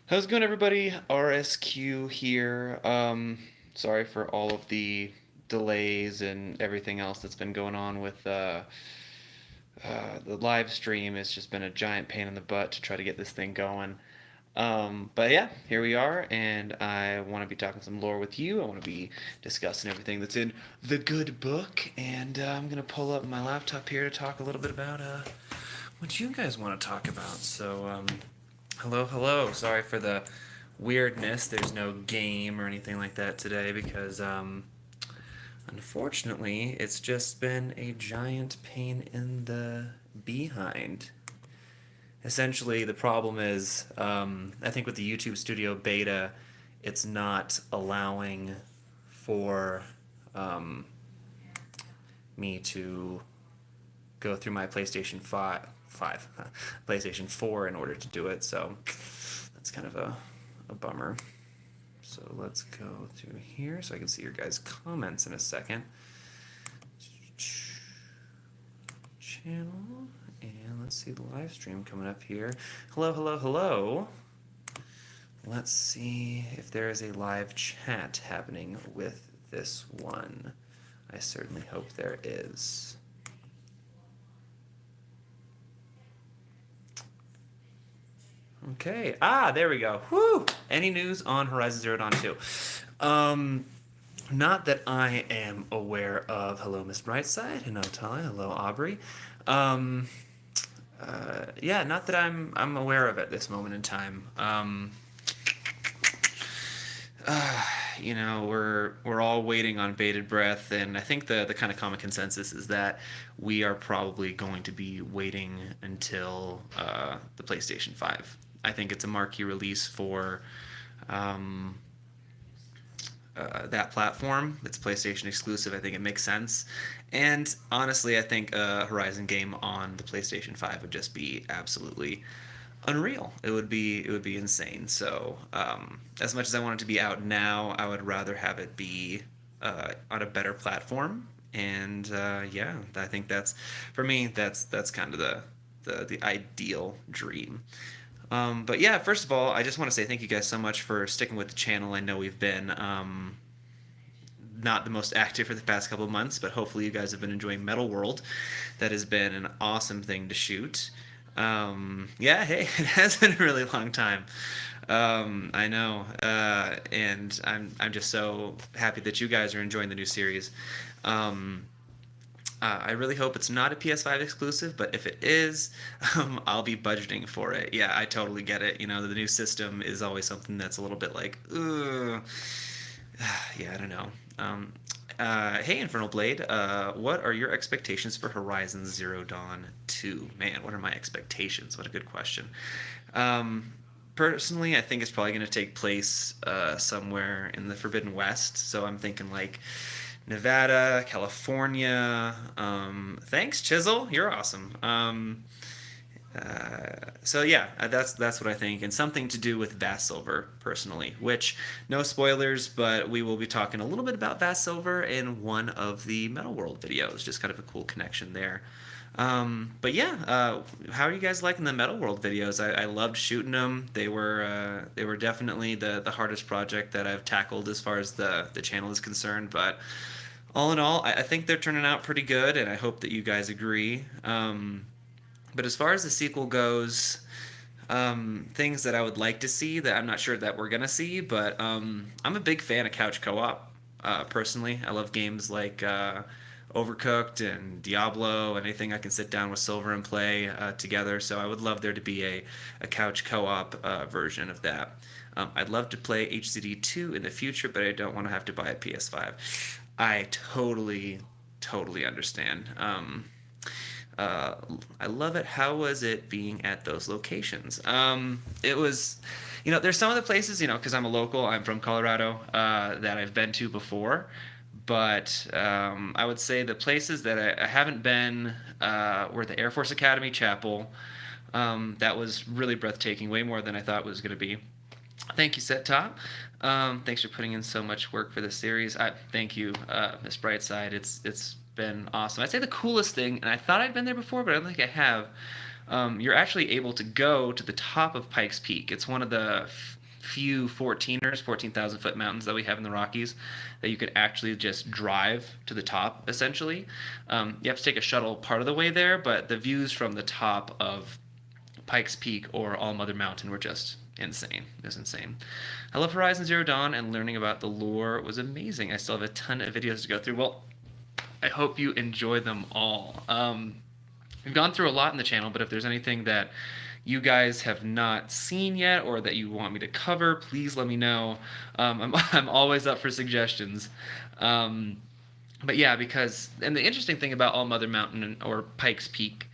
How's it going, everybody? RSQ here. Sorry for all of the delays and everything else that's been going on with the live stream. It's just been a giant pain in the butt to try to get this thing going. But yeah, here we are, and I want to be talking some lore with you. I want to be discussing everything that's in the good book, and I'm gonna pull up my laptop here to talk a little bit about what you guys want to talk about. Hello, hello. Sorry for the weirdness. There's no game or anything like that today because, unfortunately, it's just been a giant pain in the behind. Essentially, the problem is, I think with the YouTube Studio beta, it's not allowing for me to go through my PlayStation 5, PlayStation 4 in order to do it. So that's kind of a bummer. So let's go through here so I can see your guys' comments in a second. Channel, and let's see the live stream coming up here. Hello, hello, hello. Let's see if there is a live chat happening with this one. I certainly hope there is. Okay. There we go. Whew! Any news on Horizon Zero Dawn 2? Not that I am aware of. Hello, Miss Brightside. Hello, Talia. Hello, Aubrey. Yeah, not that I'm aware of at this moment in time. We're all waiting on bated breath, and I think the kind of common consensus is that we are probably going to be waiting until the PlayStation 5. I think it's a marquee release for that platform. It's PlayStation exclusive. I think it makes sense. And honestly, I think a Horizon game on the PlayStation 5 would just be absolutely unreal. It would be insane. So as much as I want it to be out now, I would rather have it be on a better platform. And yeah, I think that's for me. That's kind of the ideal dream. But yeah, first of all, I just want to say thank you guys so much for sticking with the channel. I know we've been not the most active for the past couple of months, but hopefully you guys have been enjoying Metal World. That has been an awesome thing to shoot. Yeah, hey, it has been a really long time. I know, and I'm just so happy that you guys are enjoying the new series. Um, I really hope it's not a PS5 exclusive, but if it is, I'll be budgeting for it. Yeah, I totally get it. You know, the new system is always something that's a little bit like, ugh. Yeah, I don't know. Hey, Infernal Blade, what are your expectations for Horizon Zero Dawn 2? Man, what are my expectations? What a good question. Um, Personally, I think it's probably going to take place somewhere in the Forbidden West. So I'm thinking like Nevada, California. Thanks, Chisel. You're awesome. So yeah, that's what I think, and something to do with Vast Silver personally. Which no spoilers, but we will be talking a little bit about Vast Silver in one of the Metal World videos. Just kind of a cool connection there. But yeah, how are you guys liking the Metal World videos? I loved shooting them. They were definitely the hardest project that I've tackled as far as the channel is concerned. But all in all, I think they're turning out pretty good, and I hope that you guys agree. But as far as the sequel goes, things that I would like to see that I'm not sure that we're gonna see, but I'm a big fan of couch co-op. Personally, I love games like Overcooked and Diablo, anything I can sit down with Silver and play together. So I would love there to be a couch co-op version of that. I'd love to play HCD2 in the future, but I don't want to have to buy a PS5. I totally understand. Uh, I love it. How was it being at those locations? It was, there's some of the places, because I'm a local, I'm from Colorado, that I've been to before. But I would say the places that I haven't been were the Air Force Academy Chapel. That was really breathtaking, way more than I thought it was going to be. Thank you, Set Top. Thanks for putting in so much work for this series. Thank you, Miss Brightside. It's been awesome. I'd say the coolest thing, and I thought I'd been there before, but I don't think I have, you're actually able to go to the top of Pikes Peak. It's one of the few 14ers, 14,000 foot mountains that we have in the Rockies that you could actually just drive to the top, essentially. You have to take a shuttle part of the way there, but the views from the top of Pikes Peak or All Mother Mountain were just insane. It was insane. I love Horizon Zero Dawn, and learning about the lore was amazing. I still have a ton of videos to go through. Well, I hope you enjoy them all. We've gone through a lot in the channel, but if there's anything that you guys have not seen yet or that you want me to cover, please let me know. I'm always up for suggestions. But yeah, and the interesting thing about All Mother Mountain or Pikes Peak,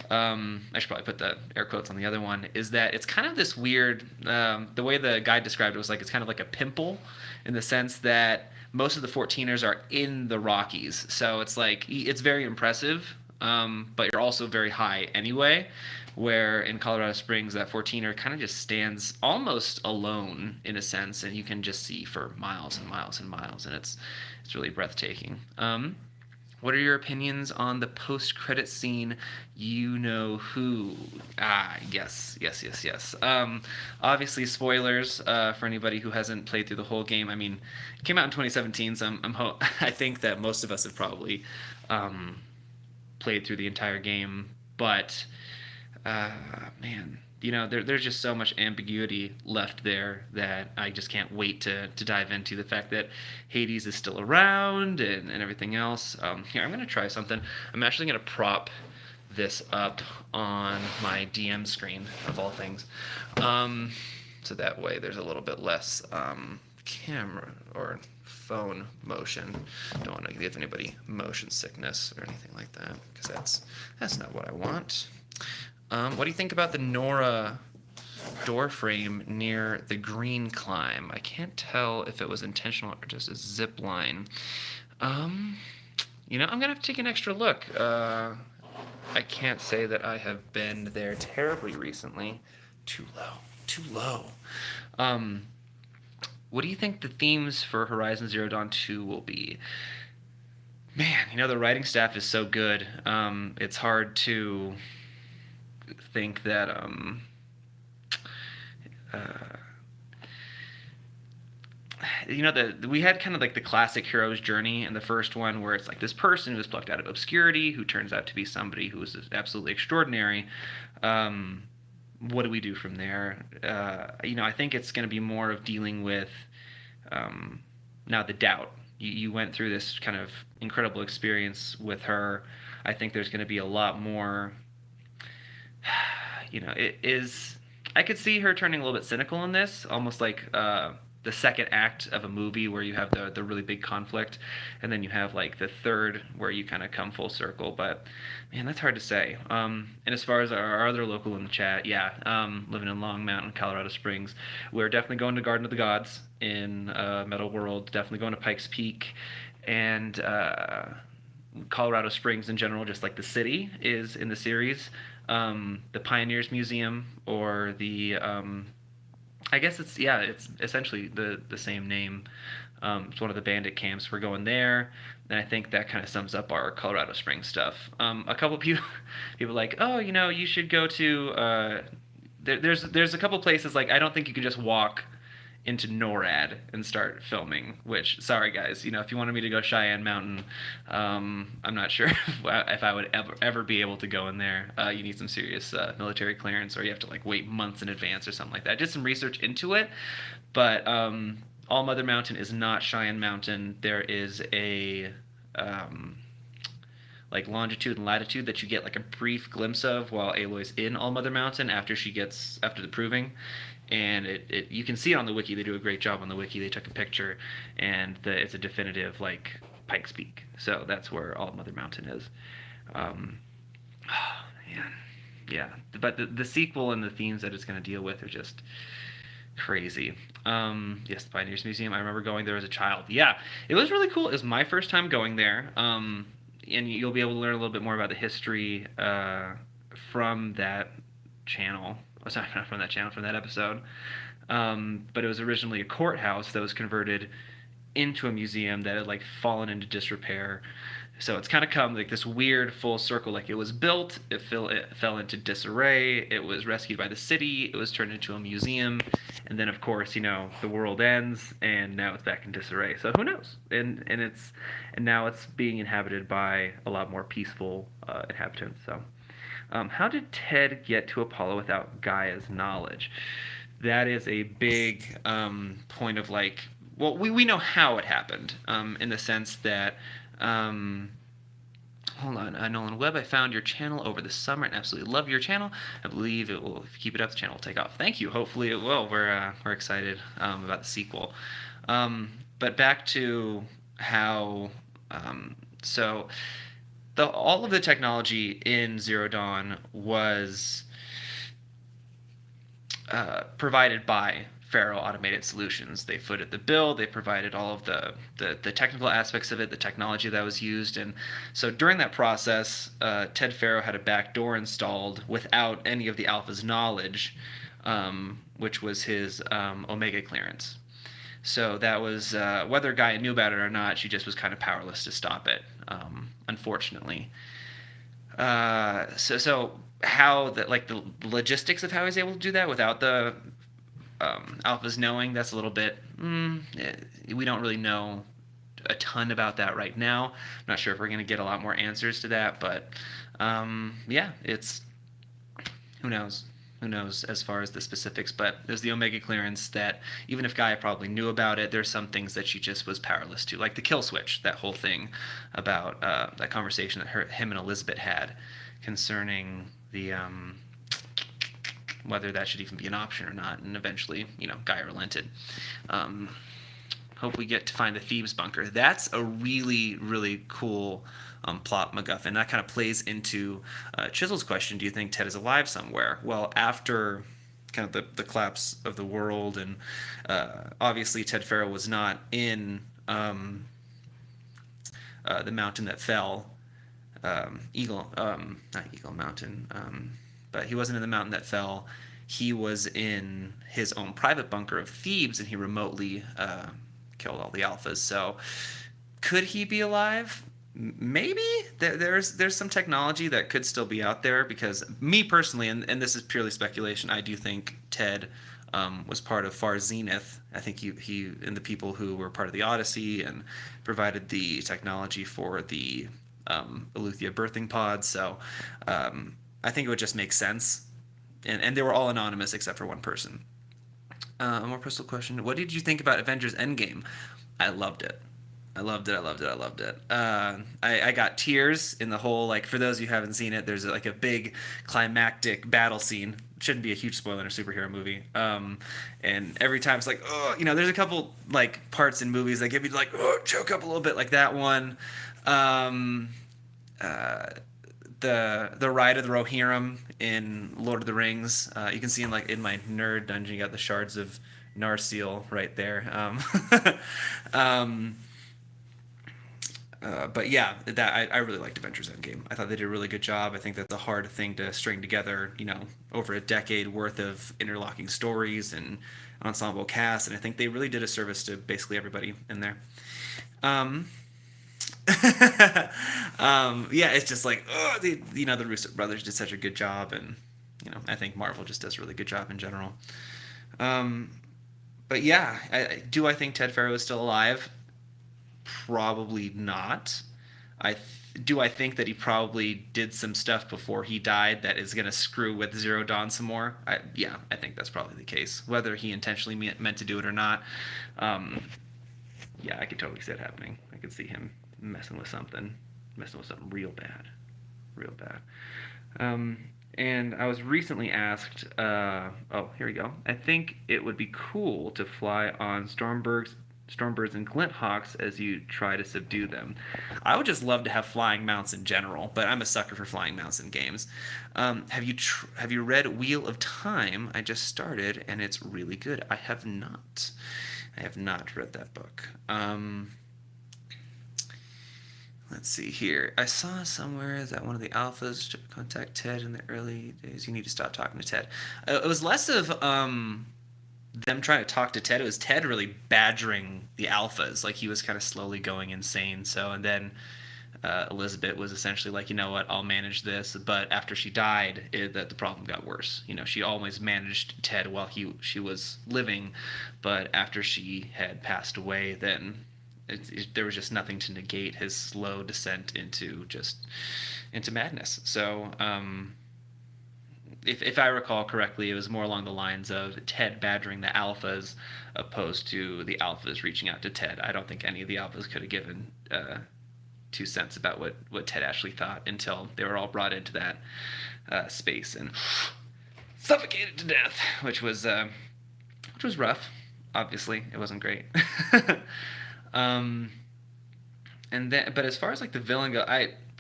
I should probably put the air quotes on the other one, is that it's kind of this weird, the way the guide described it was like it's kind of like a pimple in the sense that most of the 14ers are in the Rockies. So it's like, it's very impressive, but you're also very high anyway, where in Colorado Springs, that 14er kind of just stands almost alone in a sense, and you can just see for miles and miles and miles, and it's really breathtaking. What are your opinions on the post-credit scene? You know who? Yes. Obviously, spoilers for anybody who hasn't played through the whole game. I mean, it came out in 2017, so I think that most of us have probably played through the entire game. But, man, there's just so much ambiguity left there that I just can't wait to dive into the fact that Hades is still around and everything else. Here, I'm going to try something. I'm actually going to prop this up on my DM screen, of all things. So that way there's a little bit less camera or phone motion. Don't want to give anybody motion sickness or anything like that, because that's not what I want. What do you think about the Nora door frame near the green climb? I can't tell if it was intentional or just a zip line. I'm gonna have to take an extra look. I can't say that I have been there terribly recently. Too low. What do you think the themes for Horizon Zero Dawn 2 will be? Man, the writing staff is so good. It's hard to think that we had kind of like the classic hero's journey in the first one, where it's like this person who's plucked out of obscurity who turns out to be somebody who is absolutely extraordinary. What do we do from there? I think it's going to be more of dealing with now the doubt. You went through this kind of incredible experience with her. I think there's going to be a lot more. I could see her turning a little bit cynical in this, almost like the second act of a movie where you have the really big conflict, and then you have like the third where you kind of come full circle. But man, that's hard to say. And as far as our other local in the chat, living in Long Mountain, Colorado Springs, we're definitely going to Garden of the Gods in Metal World, definitely going to Pikes Peak, and Colorado Springs in general, just like the city is in the series. The Pioneers Museum, or the I guess it's essentially the same name. It's one of the bandit camps. We're going there, and I think that kind of sums up our Colorado Springs stuff. A couple people like, oh, you should go to there's a couple places, like I don't think you can just walk into NORAD and start filming, which, sorry guys, if you wanted me to go Cheyenne Mountain, I'm not sure if I would ever be able to go in there. You need some serious military clearance, or you have to like wait months in advance or something like that. I did some research into it, but All Mother Mountain is not Cheyenne Mountain. There is a like longitude and latitude that you get like a brief glimpse of while Aloy's in All Mother Mountain after the proving. And you can see it on the wiki. They do a great job on the wiki. They took a picture, and it's a definitive like Pikes Peak. So that's where All Mother Mountain is. Oh man, yeah. But the sequel and the themes that it's going to deal with are just crazy. Yes, the Pioneers Museum. I remember going there as a child. Yeah, it was really cool. It was my first time going there. And you'll be able to learn a little bit more about the history from that channel. Sorry, not from that channel, from that episode. But it was originally a courthouse that was converted into a museum that had like fallen into disrepair. So it's kind of come like this weird full circle. Like it was built, it fell into disarray. It was rescued by the city. It was turned into a museum, and then of course the world ends, and now it's back in disarray. So who knows? And now it's being inhabited by a lot more peaceful inhabitants. So how did Ted get to Apollo without Gaia's knowledge? That is a big point of like. Well, we know how it happened in the sense that. Hold on, Nolan Webb, I found your channel over the summer and absolutely love your channel. I believe it will, if you keep it up, the channel will take off. Thank you. Hopefully it will. We're excited about the sequel. But back to how, so all of the technology in Zero Dawn was provided by Faro Automated Solutions. They footed the bill, they provided all of the technical aspects of it, the technology that was used, and so during that process, Ted Faro had a back door installed without any of the Alpha's knowledge, which was his Omega clearance. So that was, whether Gaia knew about it or not, she just was kind of powerless to stop it, unfortunately. So how the logistics of how he's able to do that without the Alpha's knowing, that's a little bit we don't really know a ton about that right now. I'm not sure if we're going to get a lot more answers to that, but it's who knows as far as the specifics. But there's the Omega clearance that even if Gaia probably knew about it, there's some things that she just was powerless to, like the kill switch, that whole thing about that conversation that him and Elizabeth had concerning the whether that should even be an option or not, and eventually, Gaia relented. Hope we get to find the Thebes bunker. That's a really, really cool plot MacGuffin. That kind of plays into Chisel's question, do you think Ted is alive somewhere? Well, after kind of the collapse of the world, and obviously Ted Faro was not in the mountain that fell, not Eagle Mountain, but he wasn't in the mountain that fell. He was in his own private bunker of Thebes, and he remotely killed all the Alphas. So, could he be alive? Maybe. There's some technology that could still be out there, because me personally, and this is purely speculation, I do think Ted was part of Far Zenith. I think he and the people who were part of the Odyssey and provided the technology for the Eleuthia birthing pod. So, I think it would just make sense. And they were all anonymous except for one person. A more personal question. What did you think about Avengers Endgame? I loved it. I loved it. I got tears in the whole, for those of you who haven't seen it, there's a big climactic battle scene. Shouldn't be a huge spoiler in a superhero movie. And every time it's there's a couple parts in movies that give you choke up a little bit, like that one. The ride of the Rohirrim in Lord of the Rings. You can see in my nerd dungeon, you got the shards of Narsil right there. But yeah, I really liked Avengers Endgame. I thought they did a really good job. I think that's a hard thing to string together, over a decade worth of interlocking stories and an ensemble cast, and I think they really did a service to basically everybody in there. It's just the Russo brothers did such a good job, and I think Marvel just does a really good job in general. But yeah, do I think Ted Faro is still alive? Probably not. Do I think that he probably did some stuff before he died that is going to screw with Zero Dawn some more? I think that's probably the case. Whether he intentionally meant to do it or not, I could totally see it happening. I could see him messing with something real bad. And I was recently asked, here we go. I think it would be cool to fly on Stormbirds and Glinthawks as you try to subdue them. I would just love to have flying mounts in general, but I'm a sucker for flying mounts in games. Have you read Wheel of Time? I just started, and it's really good. I have not read that book. Let's see here. I saw somewhere that one of the Alphas to contact Ted in the early days. You need to stop talking to Ted. It was less of them trying to talk to Ted. It was Ted really badgering the Alphas. He was kind of slowly going insane. So, and then Elizabeth was essentially like, you know what, I'll manage this. But after she died, the problem got worse. You know, she always managed Ted while she was living, but after she had passed away, then there was just nothing to negate his slow descent into madness. So if I recall correctly, it was more along the lines of Ted badgering the alphas opposed to the alphas reaching out to Ted. I don't think any of the alphas could have given 2 cents about what Ted actually thought until they were all brought into that space and suffocated to death, which was rough. Obviously, it wasn't great. But as far as like the villain go,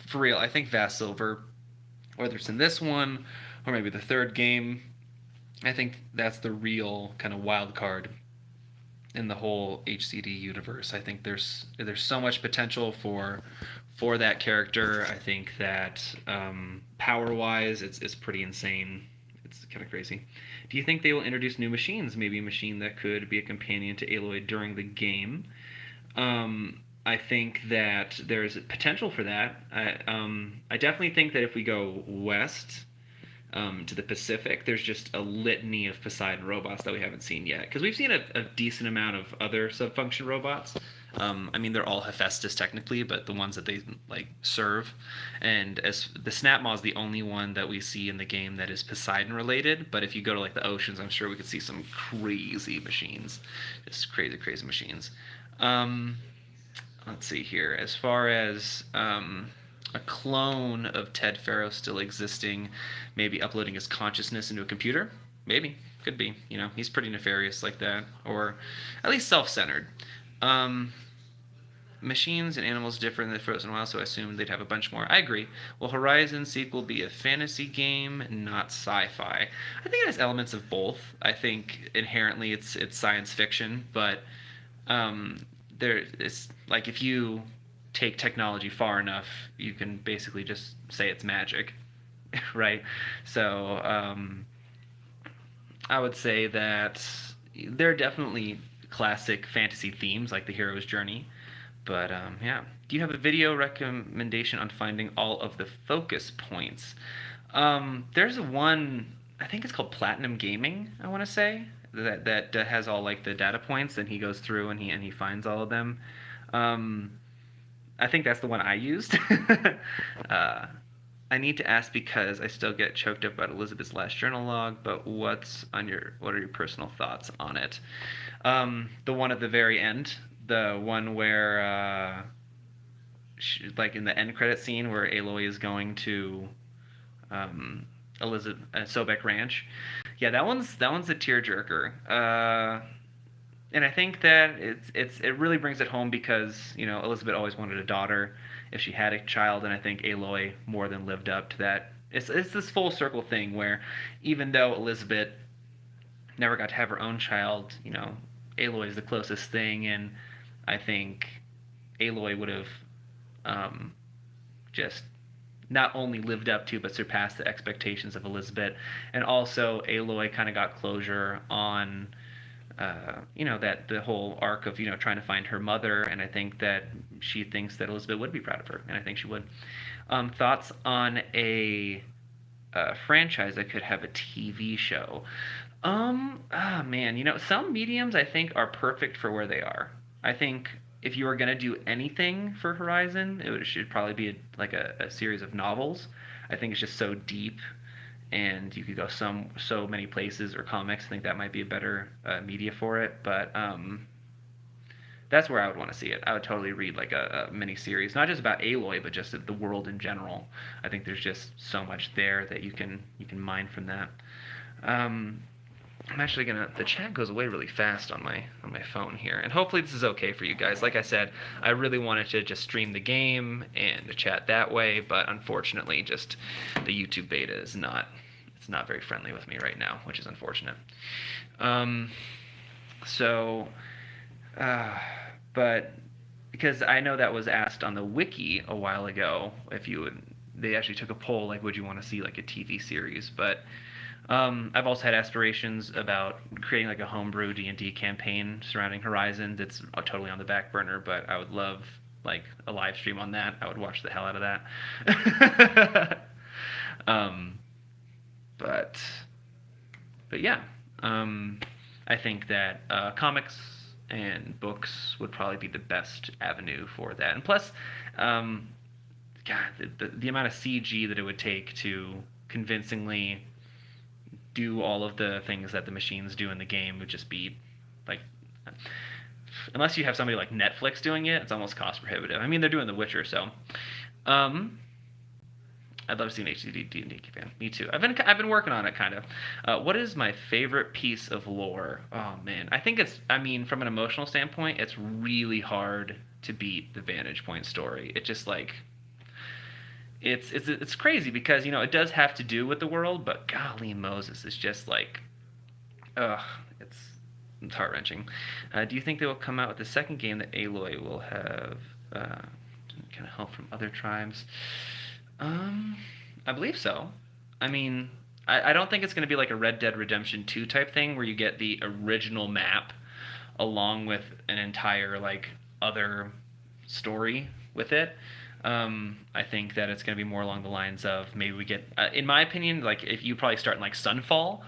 for real, I think Vast Silver, whether it's in this one or maybe the third game, I think that's the real kind of wild card in the whole HCD universe. I think there's so much potential for that character. I think that power wise, it's pretty insane. It's kind of crazy. Do you think they will introduce new machines? Maybe a machine that could be a companion to Aloy during the game. I think that there's potential for that. I definitely think that if we go west to the Pacific, there's just a litany of Poseidon robots that we haven't seen yet. Because we've seen a decent amount of other sub-function robots. I mean, they're all Hephaestus technically, but the ones that they like serve. And as the Snap Maw is the only one that we see in the game that is Poseidon related. But if you go to like the oceans, I'm sure we could see some crazy machines, just crazy machines. Let's see here. As far as a clone of Ted Faro still existing, maybe uploading his consciousness into a computer, maybe, could be. You know, he's pretty nefarious like that, or at least self-centered. Machines and animals differ in the Frozen Wild, so I assume they'd have a bunch more. I agree. Will Horizon sequel be a fantasy game, not sci-fi? I think it has elements of both. I think inherently it's science fiction, but it's like if you take technology far enough, you can basically just say it's magic, right? So I would say that there are definitely classic fantasy themes like the hero's journey, but yeah. Do you have a video recommendation on finding all of the focus points? There's one, I think it's called Platinum Gaming, I want to say, that has all like the data points, and he goes through and he finds all of them. I think that's the one I used. I need to ask because I still get choked up about Elizabeth's last journal log, but what are your personal thoughts on it? The one at the very end, the one where like in the end credit scene where Aloy is going to Elizabeth Sobek Ranch. Yeah, that one's a tearjerker. And I think that it really brings it home because, you know, Elizabeth always wanted a daughter if she had a child, and I think Aloy more than lived up to that. It's this full circle thing where even though Elizabeth never got to have her own child, you know, Aloy is the closest thing, and I think Aloy would have just not only lived up to but surpassed the expectations of Elizabeth, and also Aloy kind of got closure on you know, that the whole arc of, you know, trying to find her mother, and I think that she thinks that Elizabeth would be proud of her, and I think she would. Thoughts on a franchise that could have a TV show? Man, you know, some mediums I think are perfect for where they are. I think if you were gonna do anything for Horizon, should probably be like a series of novels. I think it's just so deep, and you could go so many places, or comics. I think that might be a better media for it. But that's where I would want to see it. I would totally read like a mini series, not just about Aloy, but just the world in general. I think there's just so much there that you can mine from that. I'm actually the chat goes away really fast on my phone here, and hopefully this is okay for you guys. Like I said, I really wanted to just stream the game and to chat that way, but unfortunately, just the YouTube beta is not very friendly with me right now, which is unfortunate. But because I know that was asked on the wiki a while ago, they actually took a poll like, would you want to see like a TV series? But I've also had aspirations about creating like a homebrew D&D campaign surrounding Horizons. It's totally on the back burner, but I would love like a live stream on that, I would watch the hell out of that. um, but yeah, I think that comics and books would probably be the best avenue for that. And plus, God, the amount of CG that it would take to convincingly do all of the things that the machines do in the game would just be like, unless you have somebody like Netflix doing it, it's almost cost prohibitive. I mean, they're doing The Witcher, so I'd love to see an HD D&D campaign. Me too. I've been working on it kind of. What is my favorite piece of lore? Oh man, I think it's. I mean, from an emotional standpoint, it's really hard to beat the Vantage Point story. It just like. It's crazy because it does have to do with the world, but golly Moses is just like, ugh, it's heart wrenching. Do you think they will come out with the second game that Aloy will have kind of help from other tribes? I believe so. I mean, I don't think it's going to be like a Red Dead Redemption 2 type thing where you get the original map along with an entire like other story with it. I think that it's going to be more along the lines of maybe we get, in my opinion, like if you probably start in like Sunfall,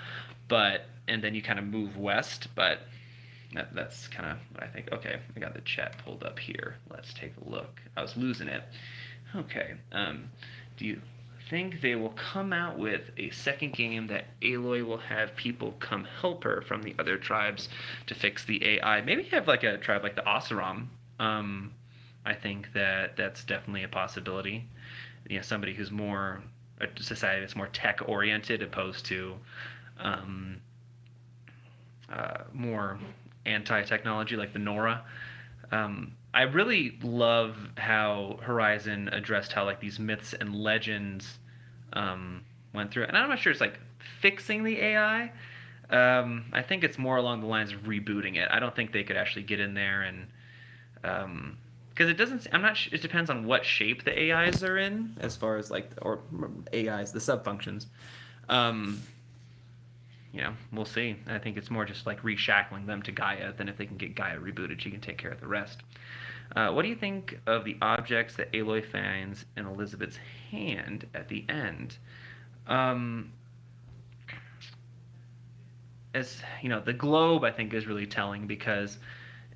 and then you kind of move west, but that's kind of what I think. Okay, I got the chat pulled up here. Let's take a look. I was losing it. Okay. Do you think they will come out with a second game that Aloy will have people come help her from the other tribes to fix the AI? Maybe have like a tribe like the Oseram. I think that that's definitely a possibility. Somebody who's more a society that's more tech oriented opposed to more anti-technology like the Nora. I really love how Horizon addressed how like these myths and legends went through it. And I'm not sure it's like fixing the AI. I think it's more along the lines of rebooting it. I don't think they could actually get in there and because it doesn't. I'm not. It depends on what shape the AIs are in, as far as like or AIs, the subfunctions. We'll see. I think it's more just like reshackling them to Gaea than if they can get Gaea rebooted, she can take care of the rest. What do you think of the objects that Aloy finds in Elizabeth's hand at the end? The globe I think is really telling because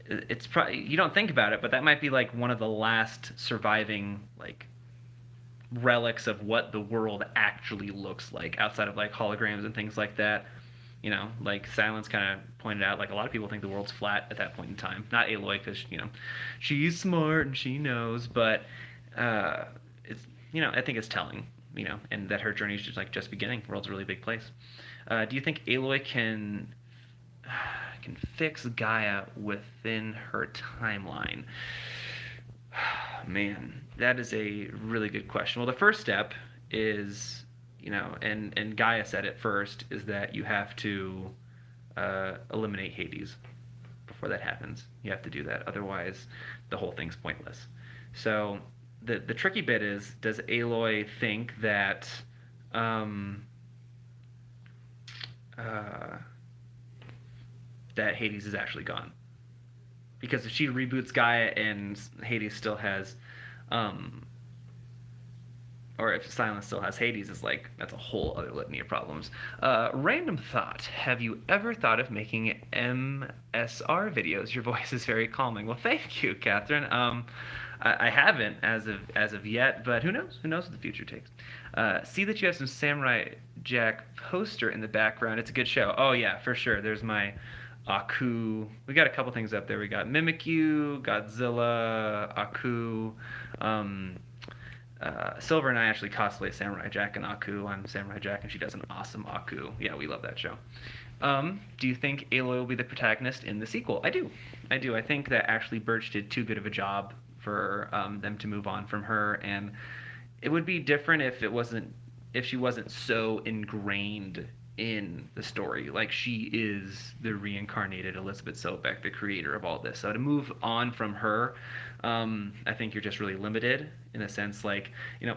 it's probably you don't think about it, but that might be like one of the last surviving like relics of what the world actually looks like outside of like holograms and things like that. Like Silence kind of pointed out, like a lot of people think the world's flat at that point in time. Not Aloy, because she's smart and she knows, but it's I think it's telling, and that her journey is just beginning. The world's a really big place. Do you think Aloy can fix Gaea within her timeline? Man, that is a really good question. Well, the first step is, and Gaia said it first, is that you have to eliminate Hades before that happens. You have to do that. Otherwise, the whole thing's pointless. So the tricky bit is, does Aloy think that that Hades is actually gone? Because if she reboots Gaia and Hades still has, or if Silence still has Hades, it's like, that's a whole other litany of problems. Random thought. Have you ever thought of making MSR videos? Your voice is very calming. Well, thank you, Catherine. I haven't as of yet, but who knows? Who knows what the future takes? See that you have some Samurai Jack poster in the background. It's a good show. Oh, yeah, for sure. There's my Aku. We got a couple things up there. We got Mimikyu, Godzilla, Aku. Silver and I actually cosplay Samurai Jack and Aku. I'm Samurai Jack, and she does an awesome Aku. Yeah, we love that show. Do you think Aloy will be the protagonist in the sequel? I do. I think that Ashley Birch did too good of a job for them to move on from her, and it would be different if she wasn't so ingrained in the story. Like, she is the reincarnated Elizabeth Sobek, the creator of all this. So to move on from her, I think you're just really limited in a sense. Like,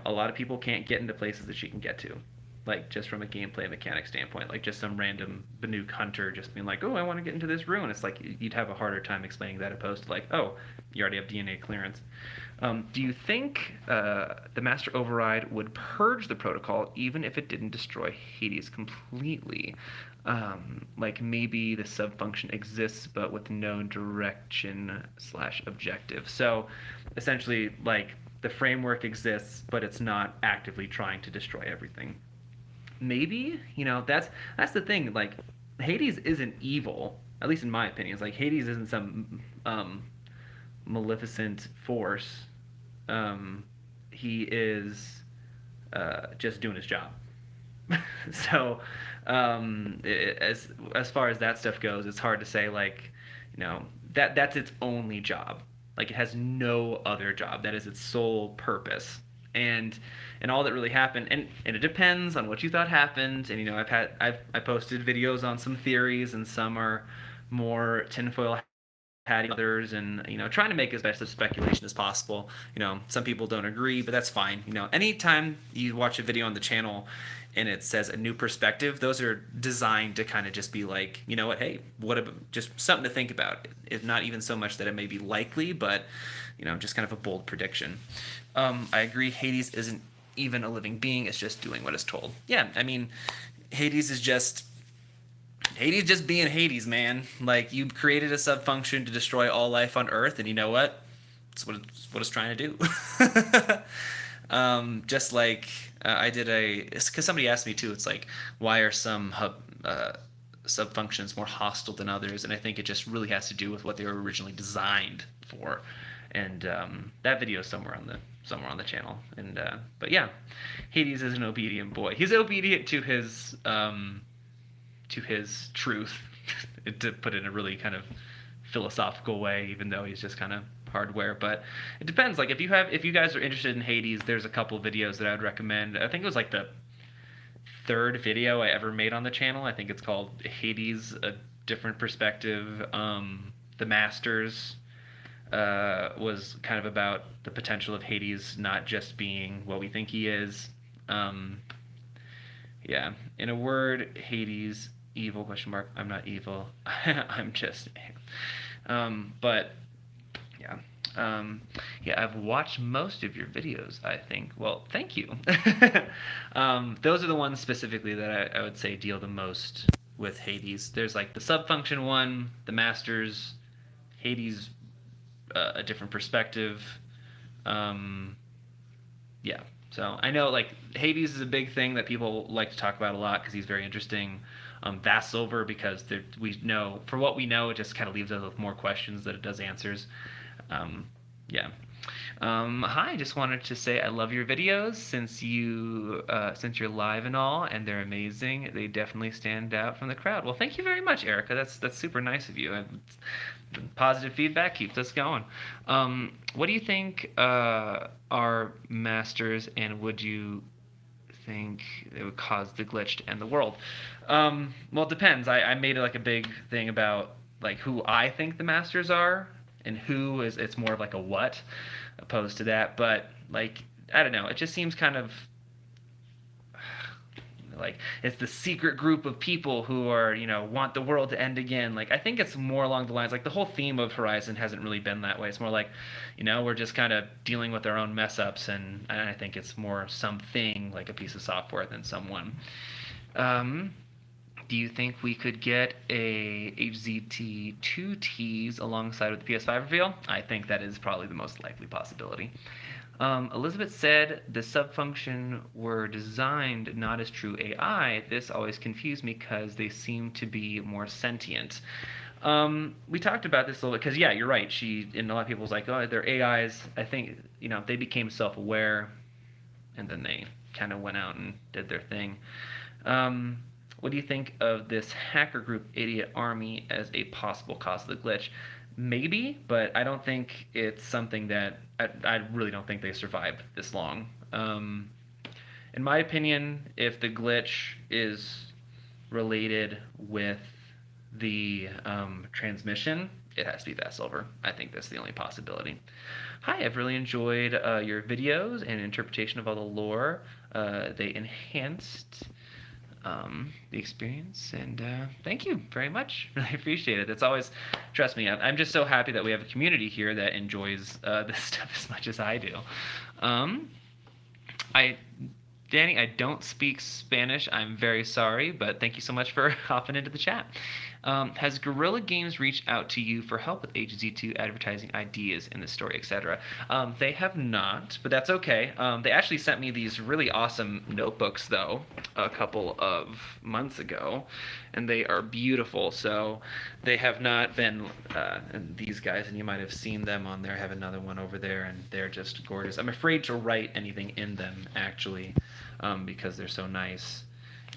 a lot of people can't get into places that she can get to. like just from a gameplay mechanic standpoint, like just some random Banuk hunter just being like, oh, I want to get into this ruin. It's like you'd have a harder time explaining that opposed to like, oh, you already have DNA clearance. Do you think the Master Override would purge the protocol even if it didn't destroy Hades completely? Like maybe the subfunction exists but with no direction / objective. So essentially, like the framework exists, but it's not actively trying to destroy everything. Maybe, that's the thing. Like Hades isn't evil, at least in my opinion. It's like Hades isn't some maleficent force. He is just doing his job. So as far as that stuff goes, it's hard to say like, that's its only job. Like it has no other job. That is its sole purpose. And all that really happened, and it depends on what you thought happened. And I posted videos on some theories, and some are more tinfoil hatty others, and trying to make as best of speculation as possible. Some people don't agree, but that's fine. Anytime you watch a video on the channel and it says a new perspective, those are designed to kind of just be like, what, hey, what about just something to think about. If not even so much that it may be likely, but just kind of a bold prediction. I agree, Hades isn't even a living being, it's just doing what it's told. Yeah, I mean, Hades just being Hades, man. Like, you created a subfunction to destroy all life on Earth, and you know what? It's what it's trying to do. Just like I did because somebody asked me too, it's like, why are some subfunctions more hostile than others? And I think it just really has to do with what they were originally designed for. And that video is somewhere on the channel. And but yeah, Hades is an obedient boy. He's obedient to his truth, to put it in a really kind of philosophical way, even though he's just kind of hardware. But it depends. Like if you guys are interested in Hades, there's a couple videos that I would recommend. I think it was like the third video I ever made on the channel. I think it's called Hades: A Different Perspective. The Masters was kind of about the potential of Hades not just being what we think he is. Yeah. In a word, Hades, evil, ? I'm not evil. I'm just... but, yeah. Yeah, I've watched most of your videos, I think. Well, thank you. Those are the ones specifically that I would say deal the most with Hades. There's like the subfunction one, the Masters, Hades, a different perspective. Yeah. So I know like Hades is a big thing that people like to talk about a lot because he's very interesting. Vast Silver, because we know, for what we know, it just kind of leaves us with more questions than it does answers. Yeah. Hi, just wanted to say I love your videos since you're live and all, and they're amazing. They definitely stand out from the crowd. Well, thank you very much, Erica. That's super nice of you. Positive feedback keeps us going. What do you think are masters, and would you think it would cause the glitch to end the world? Well, it depends. I made like a big thing about like who I think the masters are, and who is, it's more of like a what opposed to that. But like, I don't know, it just seems kind of like it's the secret group of people who are, want the world to end again. Like, I think it's more along the lines, like the whole theme of Horizon hasn't really been that way. It's more like, we're just kind of dealing with our own mess ups, and I think it's more something like a piece of software than someone. Do you think we could get a HZT2 tease alongside with the PS5 reveal? I think that is probably the most likely possibility. Elizabeth said the subfunction were designed not as true AI. This always confused me because they seem to be more sentient. We talked about this a little bit because, yeah, you're right. And a lot of people was like, oh, they're AIs. I think, they became self-aware, and then they kind of went out and did their thing. What do you think of this hacker group Idiot Army as a possible cause of the glitch? Maybe, but I don't think it's something that... I really don't think they survived this long. In my opinion, if the glitch is related with the transmission, it has to be Vassilver. I think that's the only possibility. Hi, I've really enjoyed your videos and interpretation of all the lore. They enhanced the experience, and thank you very much. Really appreciate it. It's always, trust me, I'm just so happy that we have a community here that enjoys this stuff as much as I do. I Danny, I don't speak Spanish. I'm very sorry, but thank you so much for hopping into the chat. Has Guerrilla Games reached out to you for help with HZ2 advertising ideas in the story, etc.? They have not, but that's okay. They actually sent me these really awesome notebooks, though, a couple of months ago, and they are beautiful. So they have not been, and these guys, and you might have seen them on there. I have another one over there, and they're just gorgeous. I'm afraid to write anything in them, actually, because they're so nice.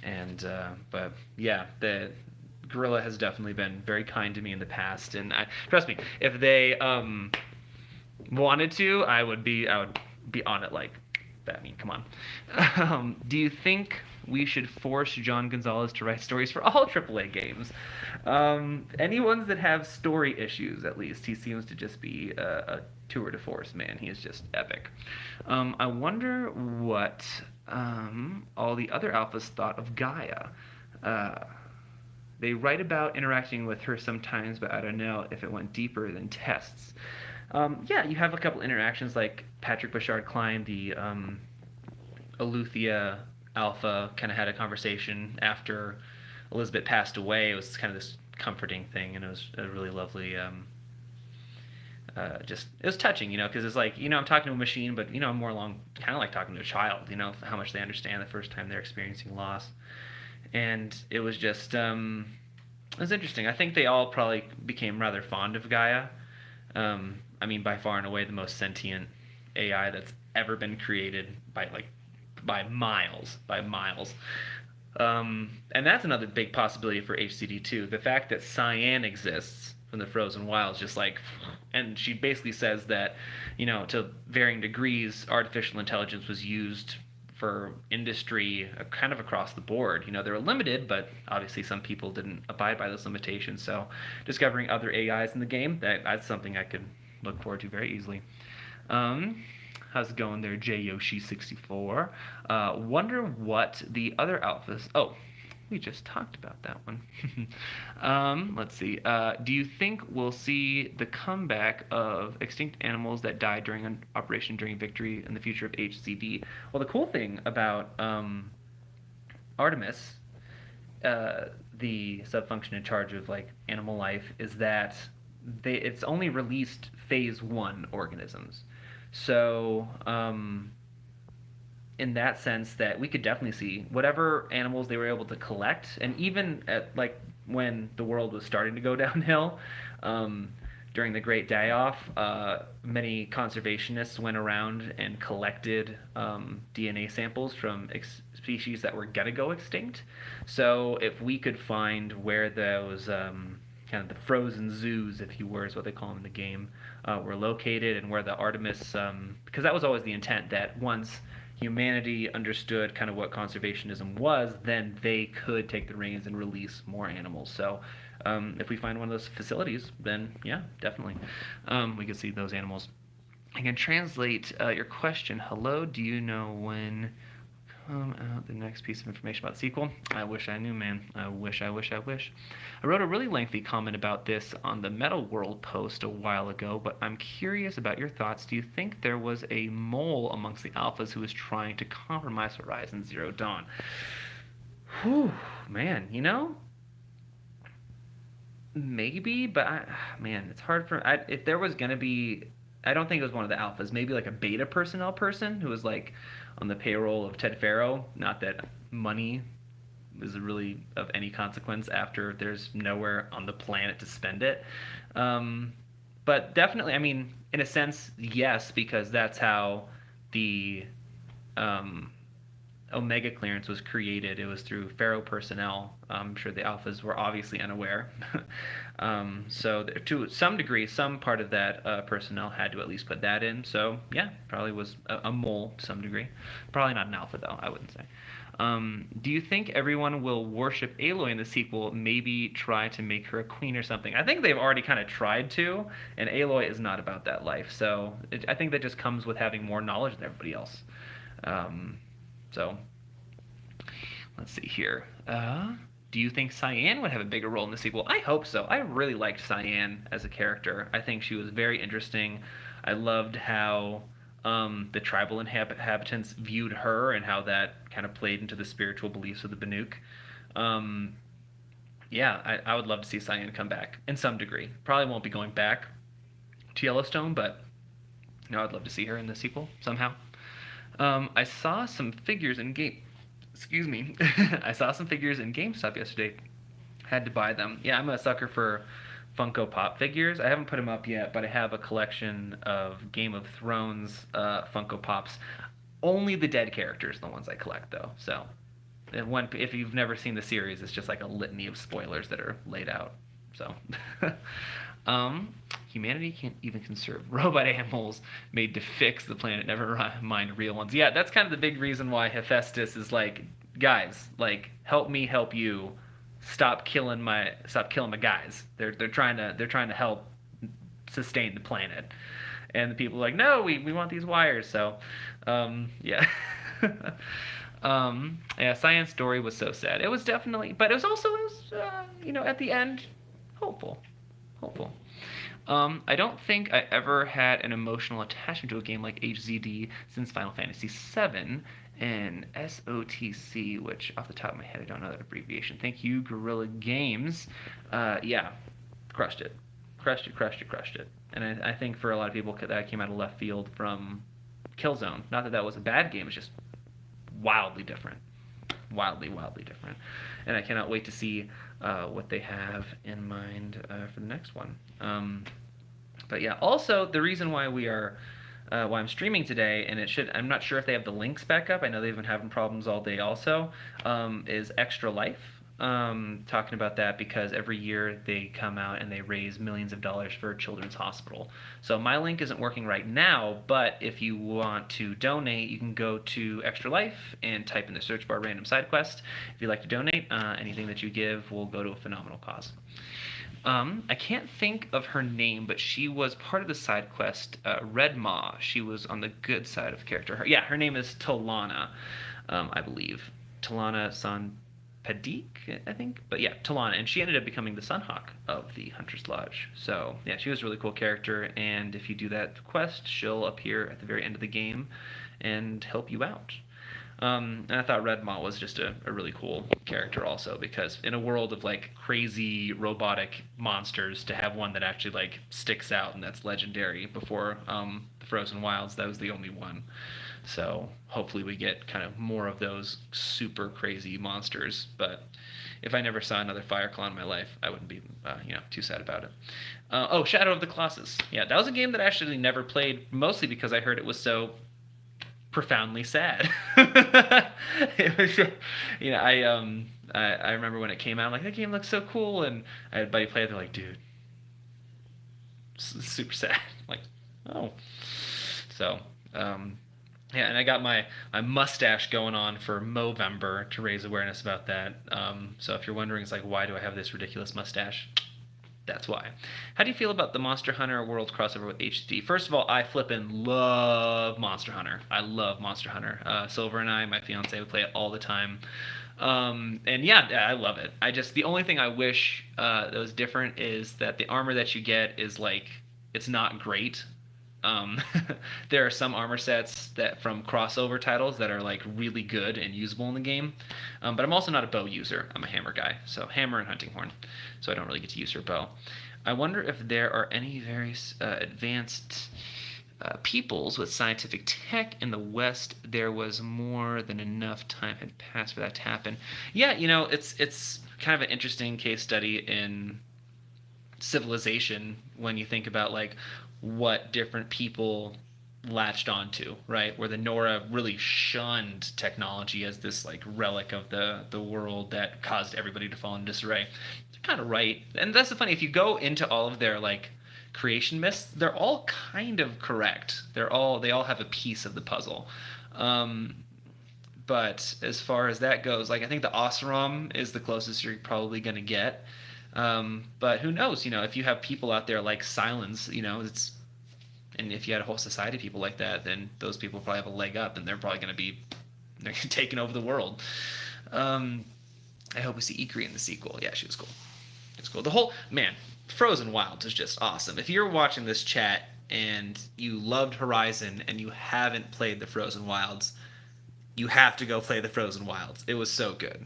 And but yeah, the Guerrilla has definitely been very kind to me in the past, and trust me, if they wanted to, I would be on it like that. I mean, come on. Do you think we should force John Gonzalez to write stories for all AAA games? Any ones that have story issues, at least. He seems to just be a tour de force, man. He is just epic. I wonder what all the other alphas thought of Gaea. They write about interacting with her sometimes, but I don't know if it went deeper than tests. Yeah, you have a couple interactions, like Patrick Bouchard-Klein, the Eleuthia alpha, kind of had a conversation after Elizabeth passed away. It was kind of this comforting thing, and it was a really lovely, it was touching, because it's like, I'm talking to a machine, but, I'm more along, kind of like talking to a child, how much they understand the first time they're experiencing loss. And it was just, it was interesting. I think they all probably became rather fond of Gaea. I mean, by far and away the most sentient AI that's ever been created by miles. And that's another big possibility for HCD2. The fact that Sian exists from the Frozen Wilds, just like, and she basically says that, to varying degrees, artificial intelligence was used for industry kind of across the board. They were limited, but obviously some people didn't abide by those limitations. So discovering other AIs in the game, that's something I could look forward to very easily. How's it going there, JYoshi64? Wonder what the other alphas... Oh, we just talked about that one. Let's see. Do you think we'll see the comeback of extinct animals that died during an Operation Enduring Victory in the future of HCD? Well, the cool thing about Artemis, the subfunction in charge of animal life, is that it's only released phase 1 organisms. So in that sense, that we could definitely see whatever animals they were able to collect, and even at when the world was starting to go downhill, during the Great Die-Off, many conservationists went around and collected DNA samples from species that were gonna go extinct. So if we could find where those kind of the frozen zoos, if you were, is what they call them in the game, were located, and where the Artemis, because that was always the intent, that once humanity understood kind of what conservationism was, then they could take the reins and release more animals. So if we find one of those facilities, then yeah, definitely we could see those animals. I can translate your question. Hello, do you know when come out the next piece of information about the sequel? I wish I knew, man. I wish. I wrote a really lengthy comment about this on the Metal World post a while ago, but I'm curious about your thoughts. Do you think there was a mole amongst the alphas who was trying to compromise Horizon Zero Dawn? Whew, man, maybe, but man, it's hard for... if there was going to be... I don't think it was one of the alphas. Maybe like a beta personnel person who was on the payroll of Ted Faro. Not that money is really of any consequence after there's nowhere on the planet to spend it. But definitely, I mean, in a sense, yes, because that's how the Omega clearance was created. It was through Faro personnel. I'm sure the alphas were obviously unaware. So to some degree, some part of that personnel had to at least put that in. So yeah, probably was a mole to some degree. Probably not an alpha though, I wouldn't say. Do you think everyone will worship Aloy in the sequel? Maybe try to make her a queen or something. I think they've already kind of tried to, and Aloy is not about that life. So I think that just comes with having more knowledge than everybody else. Um, so let's see here. Do you think Sian would have a bigger role in the sequel? I hope so. I really liked Sian as a character. I think she was very interesting. I loved how the tribal inhabitants viewed her and how that kind of played into the spiritual beliefs of the Banuk. Um, yeah, I would love to see Sian come back in some degree. Probably won't be going back to Yellowstone, but I'd love to see her in the sequel somehow. I saw some figures in game. Excuse me. I saw some figures in GameStop yesterday. Had to buy them. Yeah, I'm a sucker for Funko Pop figures. I haven't put them up yet, but I have a collection of Game of Thrones Funko Pops. Only the dead characters, are the ones I collect, though. So, if you've never seen the series, it's just like a litany of spoilers that are laid out. So, um, humanity can't even conserve robot animals made to fix the planet, never mind real ones. Yeah, that's kind of the big reason why Hephaestus is like, guys, like, help me help you. Stop killing my guys. They're trying to help sustain the planet. And the people are like, no, we want these wires. So, yeah. Yeah, Science Story was so sad. It was definitely, but at the end, hopeful. Hopeful. I don't think I ever had an emotional attachment to a game like HZD since Final Fantasy VII and SOTC, which off the top of my head I don't know that abbreviation. Thank you, Guerrilla Games. Yeah, crushed it. Crushed it. And I think for a lot of people that came out of left field from Killzone. Not that was a bad game, it's just wildly different. Wildly different. And I cannot wait to see what they have in mind for the next one. But yeah, also the reason why why I'm streaming today, and I'm not sure if they have the links back up. I know they've been having problems all day also, is Extra Life. Talking about that because every year they come out and they raise millions of dollars for a children's hospital. So my link isn't working right now, but if you want to donate, you can go to Extra Life and type in the search bar random side quest. If you'd like to donate, anything that you give will go to a phenomenal cause. I can't think of her name, but she was part of the side quest, Red Maw. She was on the good side of the character. Her name is Talana, I believe. Talana San Padik, I think. But yeah, Talana. And she ended up becoming the Sunhawk of the Hunter's Lodge. So yeah, she was a really cool character. And if you do that quest, she'll appear at the very end of the game and help you out. And I thought Red Maw was just a really cool character also because in a world of like crazy robotic monsters, to have one that actually like sticks out and that's legendary before the Frozen Wilds, that was the only one. So hopefully we get kind of more of those super crazy monsters. But if I never saw another Fireclaw in my life, I wouldn't be too sad about it. Shadow of the Colossus. Yeah, that was a game that I actually never played, mostly because I heard it was so profoundly sad. It was, I remember when it came out, I'm like, that game looks so cool, and I had a buddy play it. They're like, dude, super sad. I'm like, oh, so yeah, and I got my mustache going on for Movember to raise awareness about that. So if you're wondering, it's like, why do I have this ridiculous mustache? That's why. How do you feel about the Monster Hunter World crossover with HD? First of all, I flippin' love Monster Hunter. I love Monster Hunter. Silver and I, my fiance, we play it all the time. And yeah, I love it. The only thing I wish that was different is that the armor that you get is like, it's not great. There are some armor sets that from crossover titles that are like really good and usable in the game. But I'm also not a bow user. I'm a hammer guy. So hammer and hunting horn. So I don't really get to use her bow. I wonder if there are any very advanced peoples with scientific tech in the West. There was more than enough time had passed for that to happen. Yeah, it's kind of an interesting case study in civilization when you think about like what different people latched onto, right? Where the Nora really shunned technology as this like relic of the world that caused everybody to fall into disarray. They're kind of right. And that's the funny, if you go into all of their like creation myths, they're all kind of correct. They all have a piece of the puzzle. But as far as that goes, like I think the Oseram is the closest you're probably going to get. But who knows? If you have people out there like Silence, and if you had a whole society of people like that, then those people probably have a leg up, and they're probably going to be they're taking over the world. I hope we see Ikri in the sequel. Yeah, she was cool. It was cool. The whole man, Frozen Wilds is just awesome. If you're watching this chat and you loved Horizon and you haven't played the Frozen Wilds, you have to go play the Frozen Wilds. It was so good.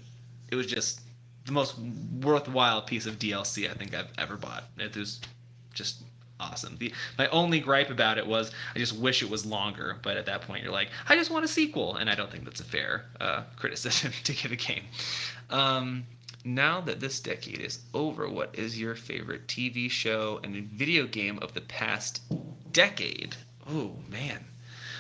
It was just the most worthwhile piece of DLC I think I've ever bought. It was just awesome. My only gripe about it was I just wish it was longer, but at that point you're like, I just want a sequel, and I don't think that's a fair criticism to give a game. Now that this decade is over, what is your favorite TV show and video game of the past decade? Oh, man.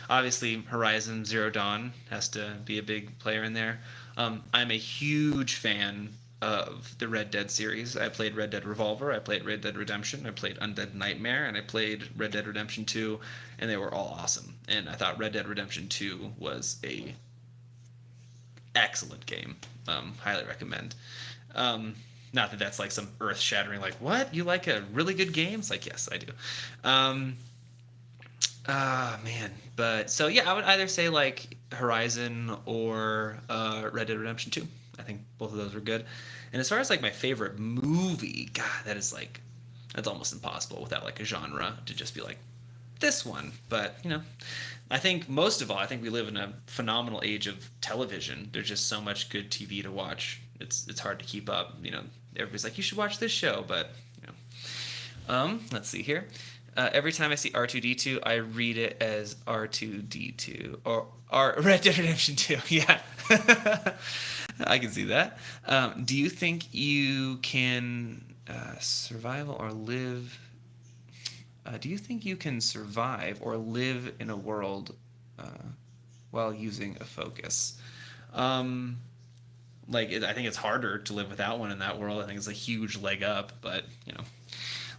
Obviously, Horizon Zero Dawn has to be a big player in there. I'm a huge fan of the Red Dead series. I played Red Dead Revolver, I played Red Dead Redemption, I played Undead Nightmare, and I played Red Dead Redemption 2, and they were all awesome. And I thought Red Dead Redemption 2 was a excellent game. Highly recommend. Not that that's like some earth-shattering, like, what? You like a really good game? It's like, yes, I do. Man. But, so yeah, I would either say like Horizon or Red Dead Redemption 2. I think both of those were good. And as far as like my favorite movie, God, that's almost impossible without like a genre to just be like this one. But, I think most of all, I think we live in a phenomenal age of television. There's just so much good TV to watch. It's hard to keep up. Everybody's like, you should watch this show, but let's see here. Every time I see R2D2, I read it as R2D2 or Red Dead Redemption 2. Yeah, I can see that. Do you think you can survive or live? Do you think you can survive or live in a world while using a focus? I think it's harder to live without one in that world. I think it's a huge leg up, but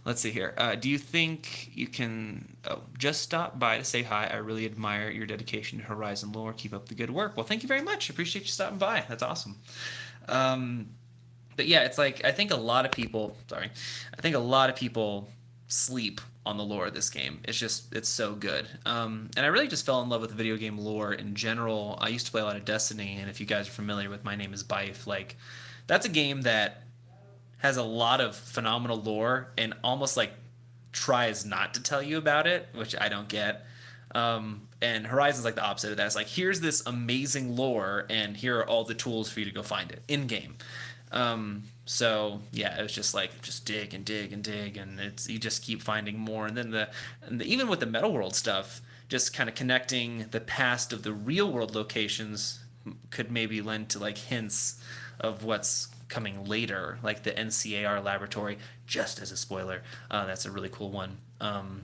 let's see here. Do you think you can just stop by to say hi? I really admire your dedication to Horizon lore. Keep up the good work. Well, thank you very much. Appreciate you stopping by. That's awesome. But yeah, it's like I think a lot of people sleep on the lore of this game. It's so good. And I really just fell in love with video game lore in general. I used to play a lot of Destiny, and if you guys are familiar with My Name is Bife, like that's a game that has a lot of phenomenal lore and almost like tries not to tell you about it, which I don't get. And Horizon's like the opposite of that. It's like, here's this amazing lore, and here are all the tools for you to go find it in game. So yeah, it was just like just dig and dig and dig, and you just keep finding more. And then even with the Metal World stuff, just kind of connecting the past of the real world locations could maybe lend to like hints of what's coming later, like the NCAR laboratory. Just as a spoiler, that's a really cool one.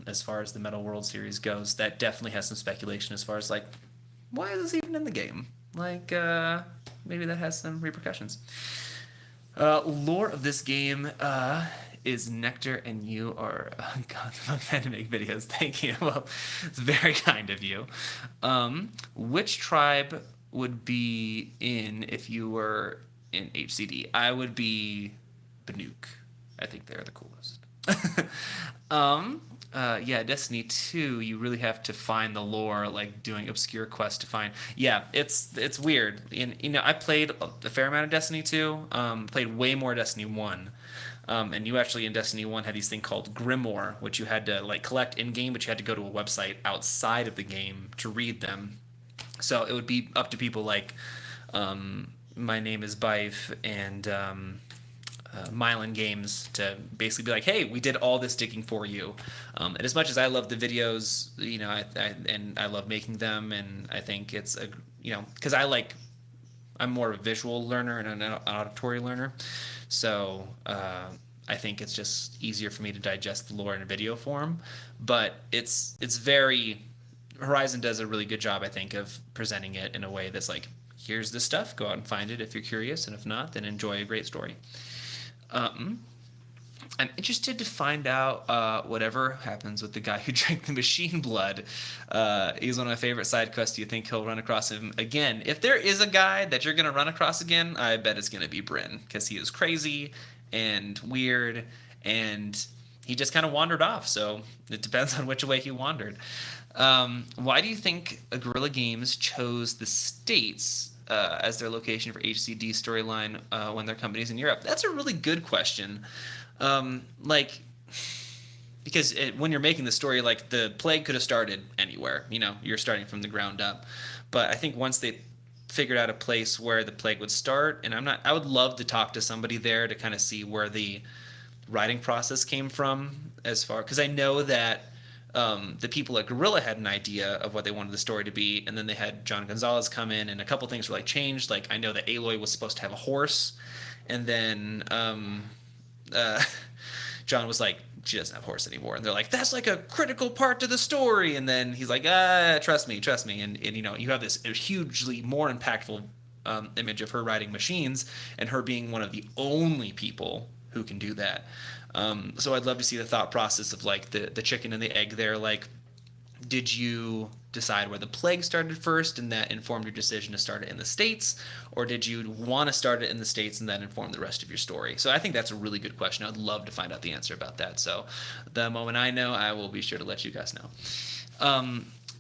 As far as the Metal World series goes, that definitely has some speculation as far as like, why is this even in the game? Like, maybe that has some repercussions. Lore of this game is Nectar, and you are God's fan to make videos. Thank you. Well, it's very kind of you. Which tribe would be in if you were in HCD? I would be Banuk. I think they're the coolest. Yeah, Destiny 2, you really have to find the lore, like doing obscure quests to find. Yeah, it's weird. And I played a fair amount of Destiny 2. Played way more Destiny 1. And you actually in Destiny 1 had these thing called Grimoire, which you had to like collect in game, but you had to go to a website outside of the game to read them. So it would be up to people like My Name is Bife and Mylan Games to basically be like, hey, we did all this digging for you. And as much as I love the videos, I love making them, and I think it's because I'm more of a visual learner and an auditory learner, so I think it's just easier for me to digest the lore in a video form. But it's very Horizon does a really good job, I think, of presenting it in a way that's like, here's the stuff, go out and find it if you're curious, and if not, then enjoy a great story. I'm interested to find out whatever happens with the guy who drank the machine blood. He's one of my favorite side quests. Do you think he'll run across him again? If there is a guy that you're going to run across again, I bet it's going to be Bryn, because he is crazy and weird, and he just kind of wandered off. So it depends on which way he wandered. Why do you think Guerrilla Games chose the States as their location for HCD storyline when their company's in Europe? That's a really good question. Like, because when you're making the story, like, the plague could have started anywhere. You're starting from the ground up. But I think once they figured out a place where the plague would start, and I would love to talk to somebody there to kind of see where the writing process came from, because I know that the people at Guerrilla had an idea of what they wanted the story to be, and then they had John Gonzalez come in, and a couple things were like changed. Like, I know that Aloy was supposed to have a horse, and then John was like, she doesn't have a horse anymore, and they're like, that's like a critical part to the story. And then he's like, trust me, and you have this hugely more impactful image of her riding machines, and her being one of the only people who can do that. So I'd love to see the thought process of, like, the chicken and the egg there. Like, did you decide where the plague started first, and that informed your decision to start it in the States? Or did you want to start it in the States and that inform the rest of your story? So I think that's a really good question. I'd love to find out the answer about that. So the moment I know, I will be sure to let you guys know.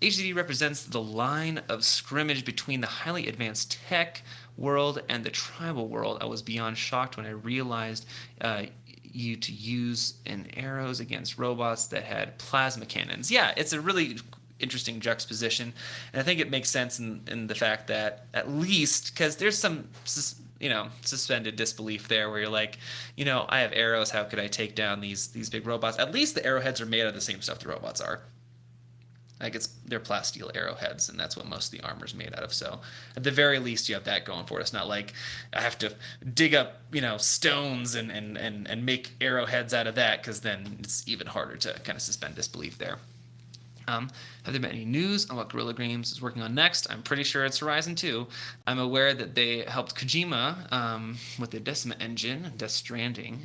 HDD represents the line of scrimmage between the highly advanced tech world and the tribal world. I was beyond shocked when I realized you to use in arrows against robots that had plasma cannons. Yeah, it's a really interesting juxtaposition, and I think it makes sense in the fact that, at least, because there's some suspended disbelief there, where you're like, I have arrows, how could I take down these big robots? At least the arrowheads are made out of the same stuff the robots are. Like, they're plasteel arrowheads, and that's what most of the armor's made out of. So at the very least, you have that going for it. It's not like I have to dig up, stones and make arrowheads out of that, because then it's even harder to kind of suspend disbelief there. Have there been any news on what Guerrilla Games is working on next? I'm pretty sure it's Horizon 2. I'm aware that they helped Kojima with the Decima engine, Death Stranding.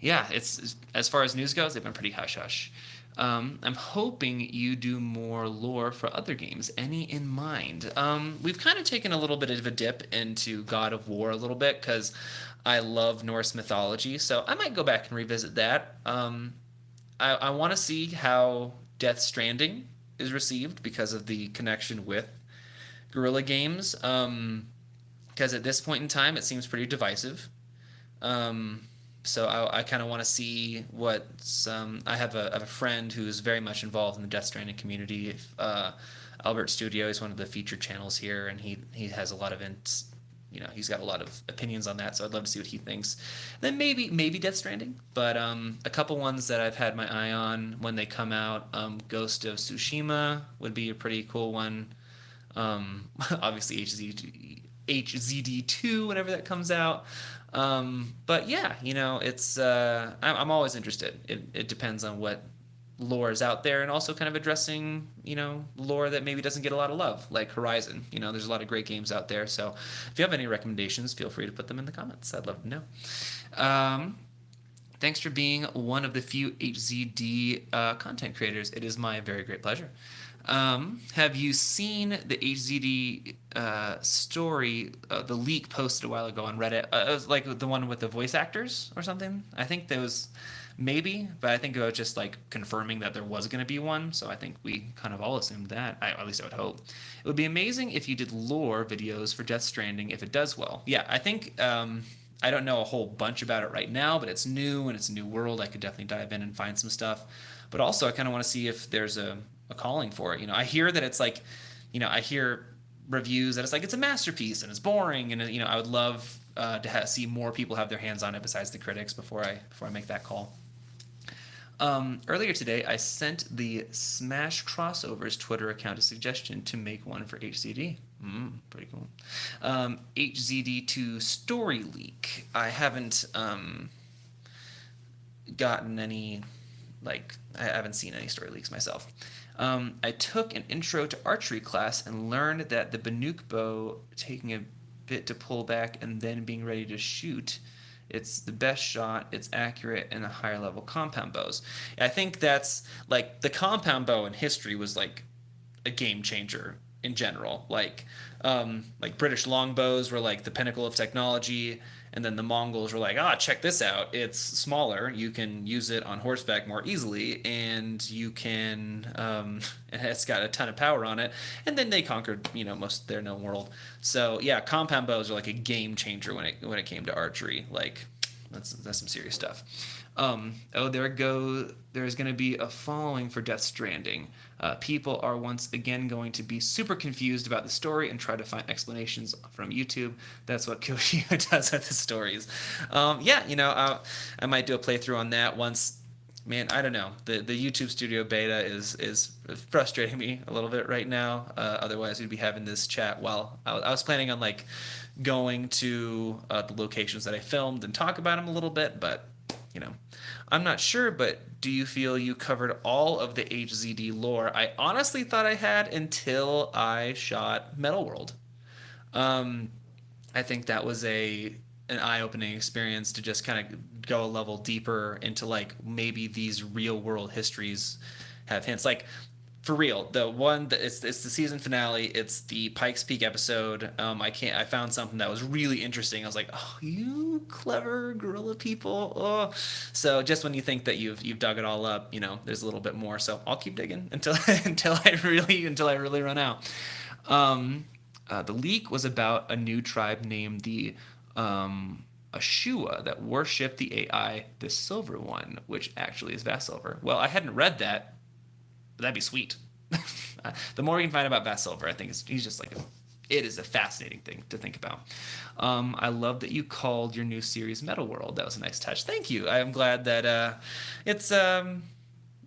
It's as far as news goes, they've been pretty hush-hush. I'm hoping you do more lore for other games. Any in mind? We've kind of taken a little bit of a dip into God of War a little bit, because I love Norse mythology, so I might go back and revisit that. I want to see how Death Stranding is received because of the connection with Guerrilla Games, because at this point in time, it seems pretty divisive. So I kind of want to see what I have a friend who's very much involved in the Death Stranding community. Albert Studio is one of the featured channels here, and he has a lot of he's got a lot of opinions on that. So I'd love to see what he thinks. And then maybe Death Stranding, but a couple ones that I've had my eye on when they come out. Ghost of Tsushima would be a pretty cool one. Obviously HZD2 whenever that comes out. But yeah, it's I'm always interested. It depends on what lore is out there, and also kind of addressing lore that maybe doesn't get a lot of love, like Horizon. There's a lot of great games out there, so if you have any recommendations, feel free to put them in the comments. I'd love to know. Thanks for being one of the few HZD content creators. It is my very great pleasure. Have you seen the HZD story, the leak posted a while ago on Reddit? It was like the one with the voice actors or something. I think there was maybe, but I think it was just like confirming that there was going to be one. So I think we kind of all assumed that. At least I would hope. It would be amazing if you did lore videos for Death Stranding if it does well. Yeah, I think I don't know a whole bunch about it right now, but it's new and it's a new world. I could definitely dive in and find some stuff. But also, I kind of want to see if there's a calling for it. I hear that it's like, I hear reviews that it's like it's a masterpiece and it's boring, and I would love to see more people have their hands on it besides the critics before I make that call. Earlier today, I sent the Smash Crossovers Twitter account a suggestion to make one for HZD. Pretty cool. HZD2 story leak. I haven't gotten any, I haven't seen any story leaks myself. I took an intro to archery class and learned that the Banuk bow taking a bit to pull back and then being ready to shoot It's the best shot, it's accurate, and the higher level compound bows. I think that's like the compound bow in history was like a game changer in general. Like British longbows were like the pinnacle of technology, and then the Mongols were like, ah, check this out. It's smaller. You can use it on horseback more easily, and you can. It's got a ton of power on it. And then they conquered, most of their known world. So yeah, compound bows are like a game changer when it came to archery. Like, that's some serious stuff. There's going to be a following for Death Stranding. People are once again going to be super confused about the story and try to find explanations from YouTube. That's what Kojima does with the stories. I might do a playthrough on that once. Man, I don't know. The YouTube Studio beta is frustrating me a little bit right now. Otherwise, we'd be having this chat while I was planning on like going to the locations that I filmed and talk about them a little bit, but I'm not sure. But do you feel you covered all of the HZD lore? I honestly thought I had until I shot Metal World. I think that was an eye-opening experience to just kind of go a level deeper into like maybe these real-world histories have hints. Like, for real, the one that it's the season finale. It's the Pikes Peak episode. I found something that was really interesting. I was like, oh, you clever guerrilla people. Oh, so just when you think that you've dug it all up, there's a little bit more. So I'll keep digging until I really run out. The leak was about a new tribe named the Ashua that worshipped the AI, the Silver One, which actually is Vassilver. Well, I hadn't read that. That'd be sweet. The more we can find about Vassilver, I think he's just like it is a fascinating thing to think about. I love that you called your new series Metal World. That was a nice touch. Thank you. I am glad that it's a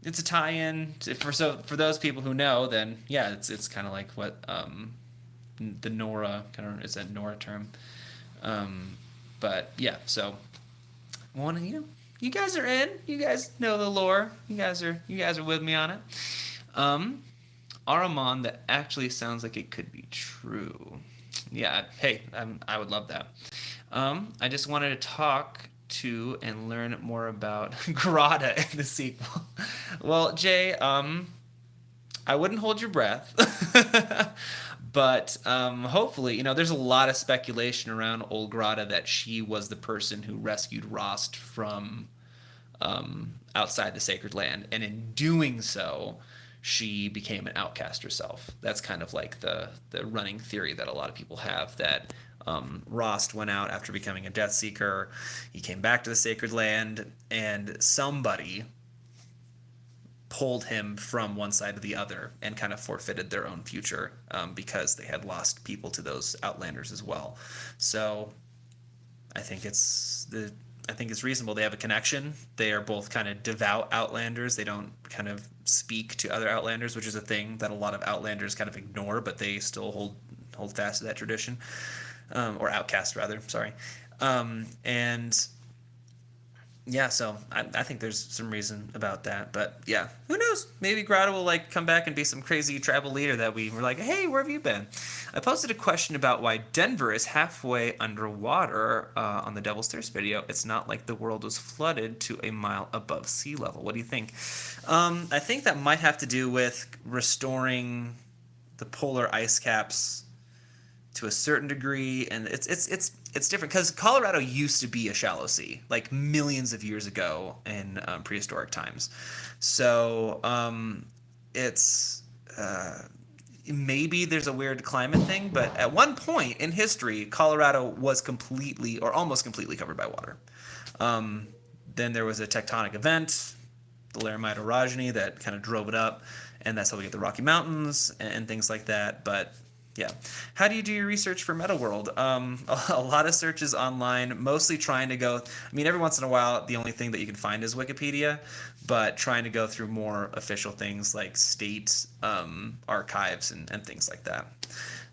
tie-in for those people who know. Then yeah, it's kind of like what the Nora is a Nora term. But yeah, so you guys are in. You guys know the lore. You guys are with me on it. Aramon, that actually sounds like it could be true. Yeah, hey, I would love that. I just wanted to talk to and learn more about Grata in the sequel. Well, Jay, I wouldn't hold your breath. But hopefully, there's a lot of speculation around old Grata that she was the person who rescued Rost from outside the Sacred Land, and in doing so, she became an outcast herself. That's kind of like the running theory that a lot of people have, that Rost went out after becoming a Death Seeker. He came back to the Sacred Land, and somebody pulled him from one side to the other and kind of forfeited their own future because they had lost people to those Outlanders as well. So I think it's reasonable. They have a connection. They are both kind of devout Outlanders. They don't kind of speak to other Outlanders, which is a thing that a lot of Outlanders kind of ignore, but they still hold fast to that tradition, or outcast rather. Sorry, and yeah, so I think there's some reason about that. But yeah, who knows? Maybe Grotto will like come back and be some crazy tribal leader that we were like, hey, where have you been? I posted a question about why Denver is halfway underwater on the Devil's Thirst video. It's not like the world was flooded to a mile above sea level. What do you think? I think that might have to do with restoring the polar ice caps to a certain degree, and it's different because Colorado used to be a shallow sea, like millions of years ago in prehistoric times. So it's maybe there's a weird climate thing, but at one point in history, Colorado was completely or almost completely covered by water. Then there was a tectonic event, the Laramide orogeny, that kind of drove it up, and that's how we get the Rocky Mountains and things like that. But yeah. How do you do your research for Meta World? A lot of searches online, mostly trying to go... I mean, every once in a while, the only thing that you can find is Wikipedia, but trying to go through more official things like state archives and things like that.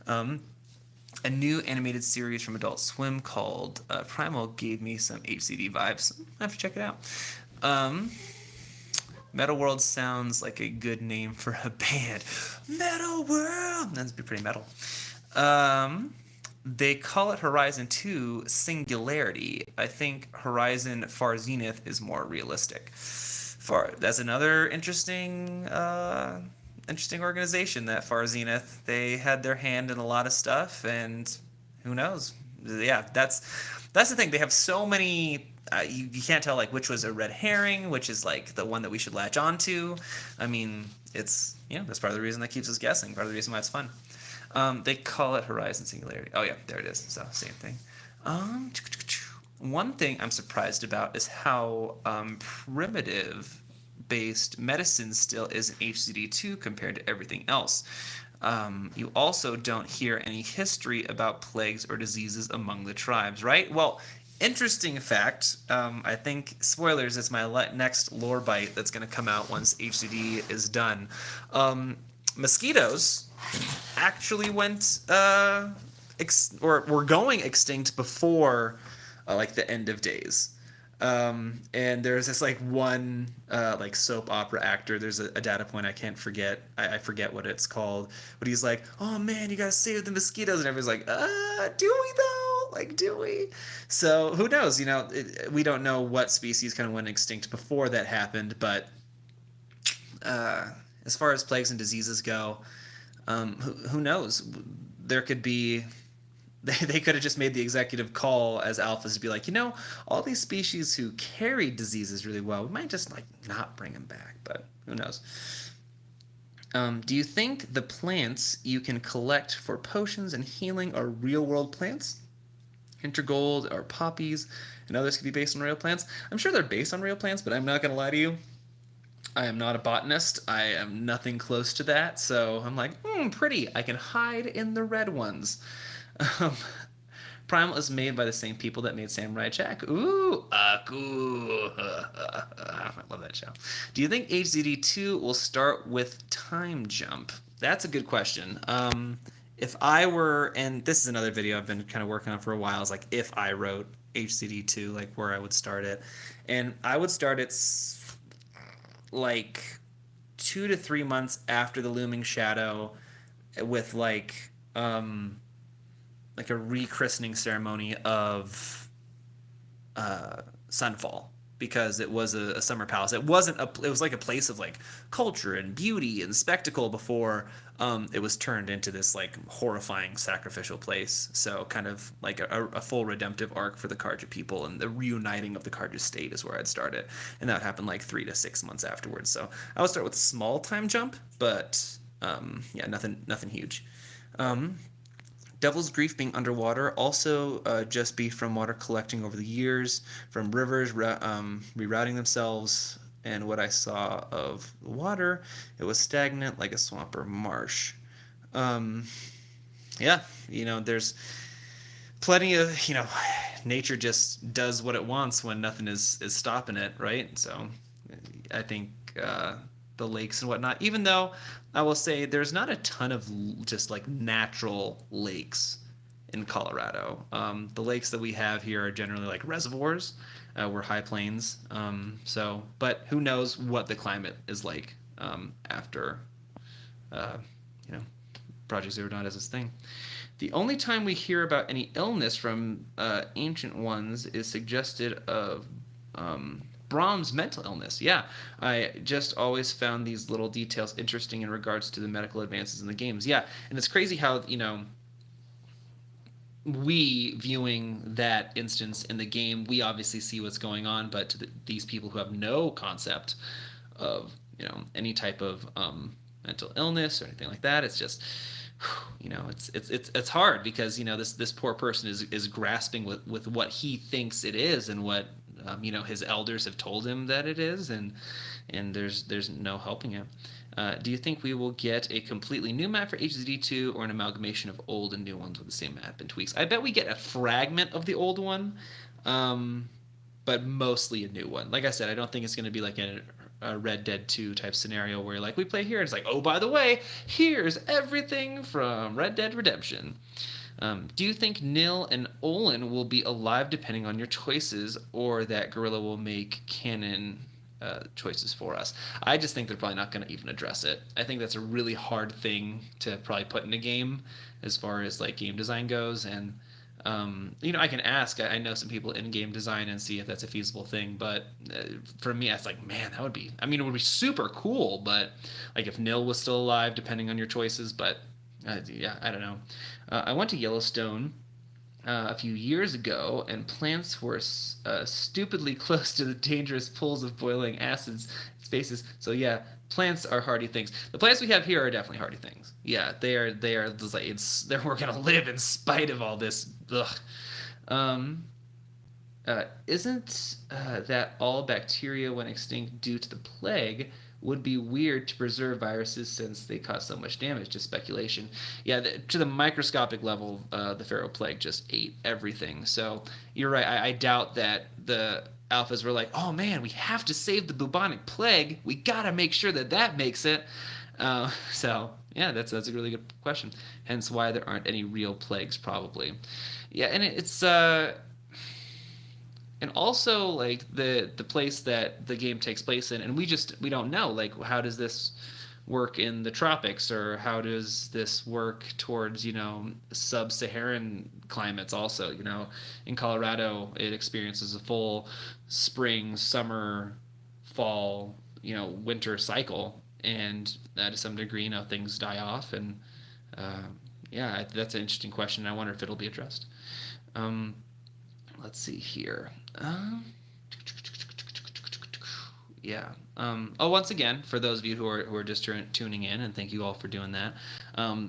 A new animated series from Adult Swim called Primal gave me some HCD vibes. I have to check it out. Metal World sounds like a good name for a band. Metal World! That'd be pretty metal. they call it Horizon 2 Singularity. I think Horizon Far Zenith is more realistic. That's another interesting organization, that Far Zenith. They had their hand in a lot of stuff, and who knows? Yeah, that's the thing. They have so many. You can't tell like which was a red herring, which is like the one that we should latch onto. I mean, it's that's part of the reason that keeps us guessing. Part of the reason why it's fun. They call it Horizon Singularity. Oh yeah, there it is. So same thing. One thing I'm surprised about is how primitive based medicine still is in HCD2 compared to everything else. You also don't hear any history about plagues or diseases among the tribes, right? Well, interesting fact. I think spoilers is my next lore bite that's going to come out once HCD is done. Mosquitoes actually went or were going extinct before like the end of days. And there's this like one like soap opera actor. There's a data point I can't forget. I forget what it's called. But he's like, "Oh man, you gotta save the mosquitoes," and everyone's like, do we though? Like, do we?" So who knows? We don't know what species kind of went extinct before that happened. But as far as plagues and diseases go, who knows? There could be. They could have just made the executive call as alphas to be like, all these species who carry diseases really well, we might just like not bring them back, but who knows? Do you think the plants you can collect for potions and healing are real world plants? Intergold or poppies and others could be based on real plants. I'm sure they're based on real plants, but I'm not going to lie to you. I am not a botanist. I am nothing close to that. So I'm like, pretty. I can hide in the red ones. Primal is made by the same people that made Samurai Jack. Ooh, Aku. I love that show. Do you think HZD2 will start with time jump? That's a good question. If I were, and this is another video I've been kind of working on for a while, is like if I wrote HCD2, like where I would start it. And I would start it like 2 to 3 months after the Looming Shadow with like a rechristening ceremony of Sunfall, because it was a summer palace. It was like a place of like culture and beauty and spectacle before it was turned into this like horrifying sacrificial place. So kind of like a full redemptive arc for the Carja people, and the reuniting of the Carja state is where I'd start it. And that would happen like 3 to 6 months afterwards. So I would start with a small time jump, but yeah, nothing huge. Devil's Grief being underwater, also just be from water collecting over the years, from rivers rerouting themselves, and what I saw of the water, it was stagnant like a swamp or marsh. Yeah, there's plenty of, nature just does what it wants when nothing is stopping it, right? So I think the lakes and whatnot, even though I will say there's not a ton of just like natural lakes in Colorado. The lakes that we have here are generally like reservoirs. We're high plains. But who knows what the climate is like after, Project Zero Dawn does its thing. The only time we hear about any illness from ancient ones is suggested of Brahm's mental illness. Yeah, I just always found these little details interesting in regards to the medical advances in the games. Yeah, and it's crazy how, we viewing that instance in the game, we obviously see what's going on, but to these people who have no concept of, any type of mental illness or anything like that, it's just, it's hard because, this poor person is grasping with what he thinks it is and what his elders have told him that it is, and there's no helping him. Do you think we will get a completely new map for HZD2 or an amalgamation of old and new ones with the same map and tweaks? I bet we get a fragment of the old one, but mostly a new one. Like I said, I don't think it's going to be like a Red Dead 2 type scenario where like we play here, it's like, oh, by the way, here's everything from Red Dead Redemption. Do you think Nil and Olin will be alive depending on your choices, or that Guerrilla will make canon choices for us. I just think they're probably not going to even address it. I think that's a really hard thing to probably put in a game as far as like game design goes. And I can ask. I know some people in game design and see if that's a feasible thing. But for me, it's like, man, that would be. I mean, it would be super cool. But like if Nil was still alive, depending on your choices. But yeah, I don't know. I went to Yellowstone a few years ago, and plants were stupidly close to the dangerous pools of boiling acids spaces. So yeah, plants are hardy things. The plants we have here are definitely hardy things. Yeah, they are. They are just like we're gonna live in spite of all this. Ugh. Um, isn't that all bacteria went extinct due to the plague? Would be weird to preserve viruses since they cause so much damage. Just speculation. Yeah, to the microscopic level, the Pharaoh plague just ate everything. So you're right. I doubt that the alphas were like, oh man, we have to save the bubonic plague. We gotta make sure that makes it. So yeah, that's a really good question. Hence why there aren't any real plagues, probably. Yeah, and it's and also like the place that the game takes place in, and we don't know, like, how does this work in the tropics, or how does this work towards sub-Saharan climates also. In Colorado it experiences a full spring, summer, fall, winter cycle, and to some degree things die off. And uh, yeah, that's an interesting question. I wonder if it'll be addressed. um, let's see here. Yeah. Once again, for those of you who are just tuning in, and thank you all for doing that.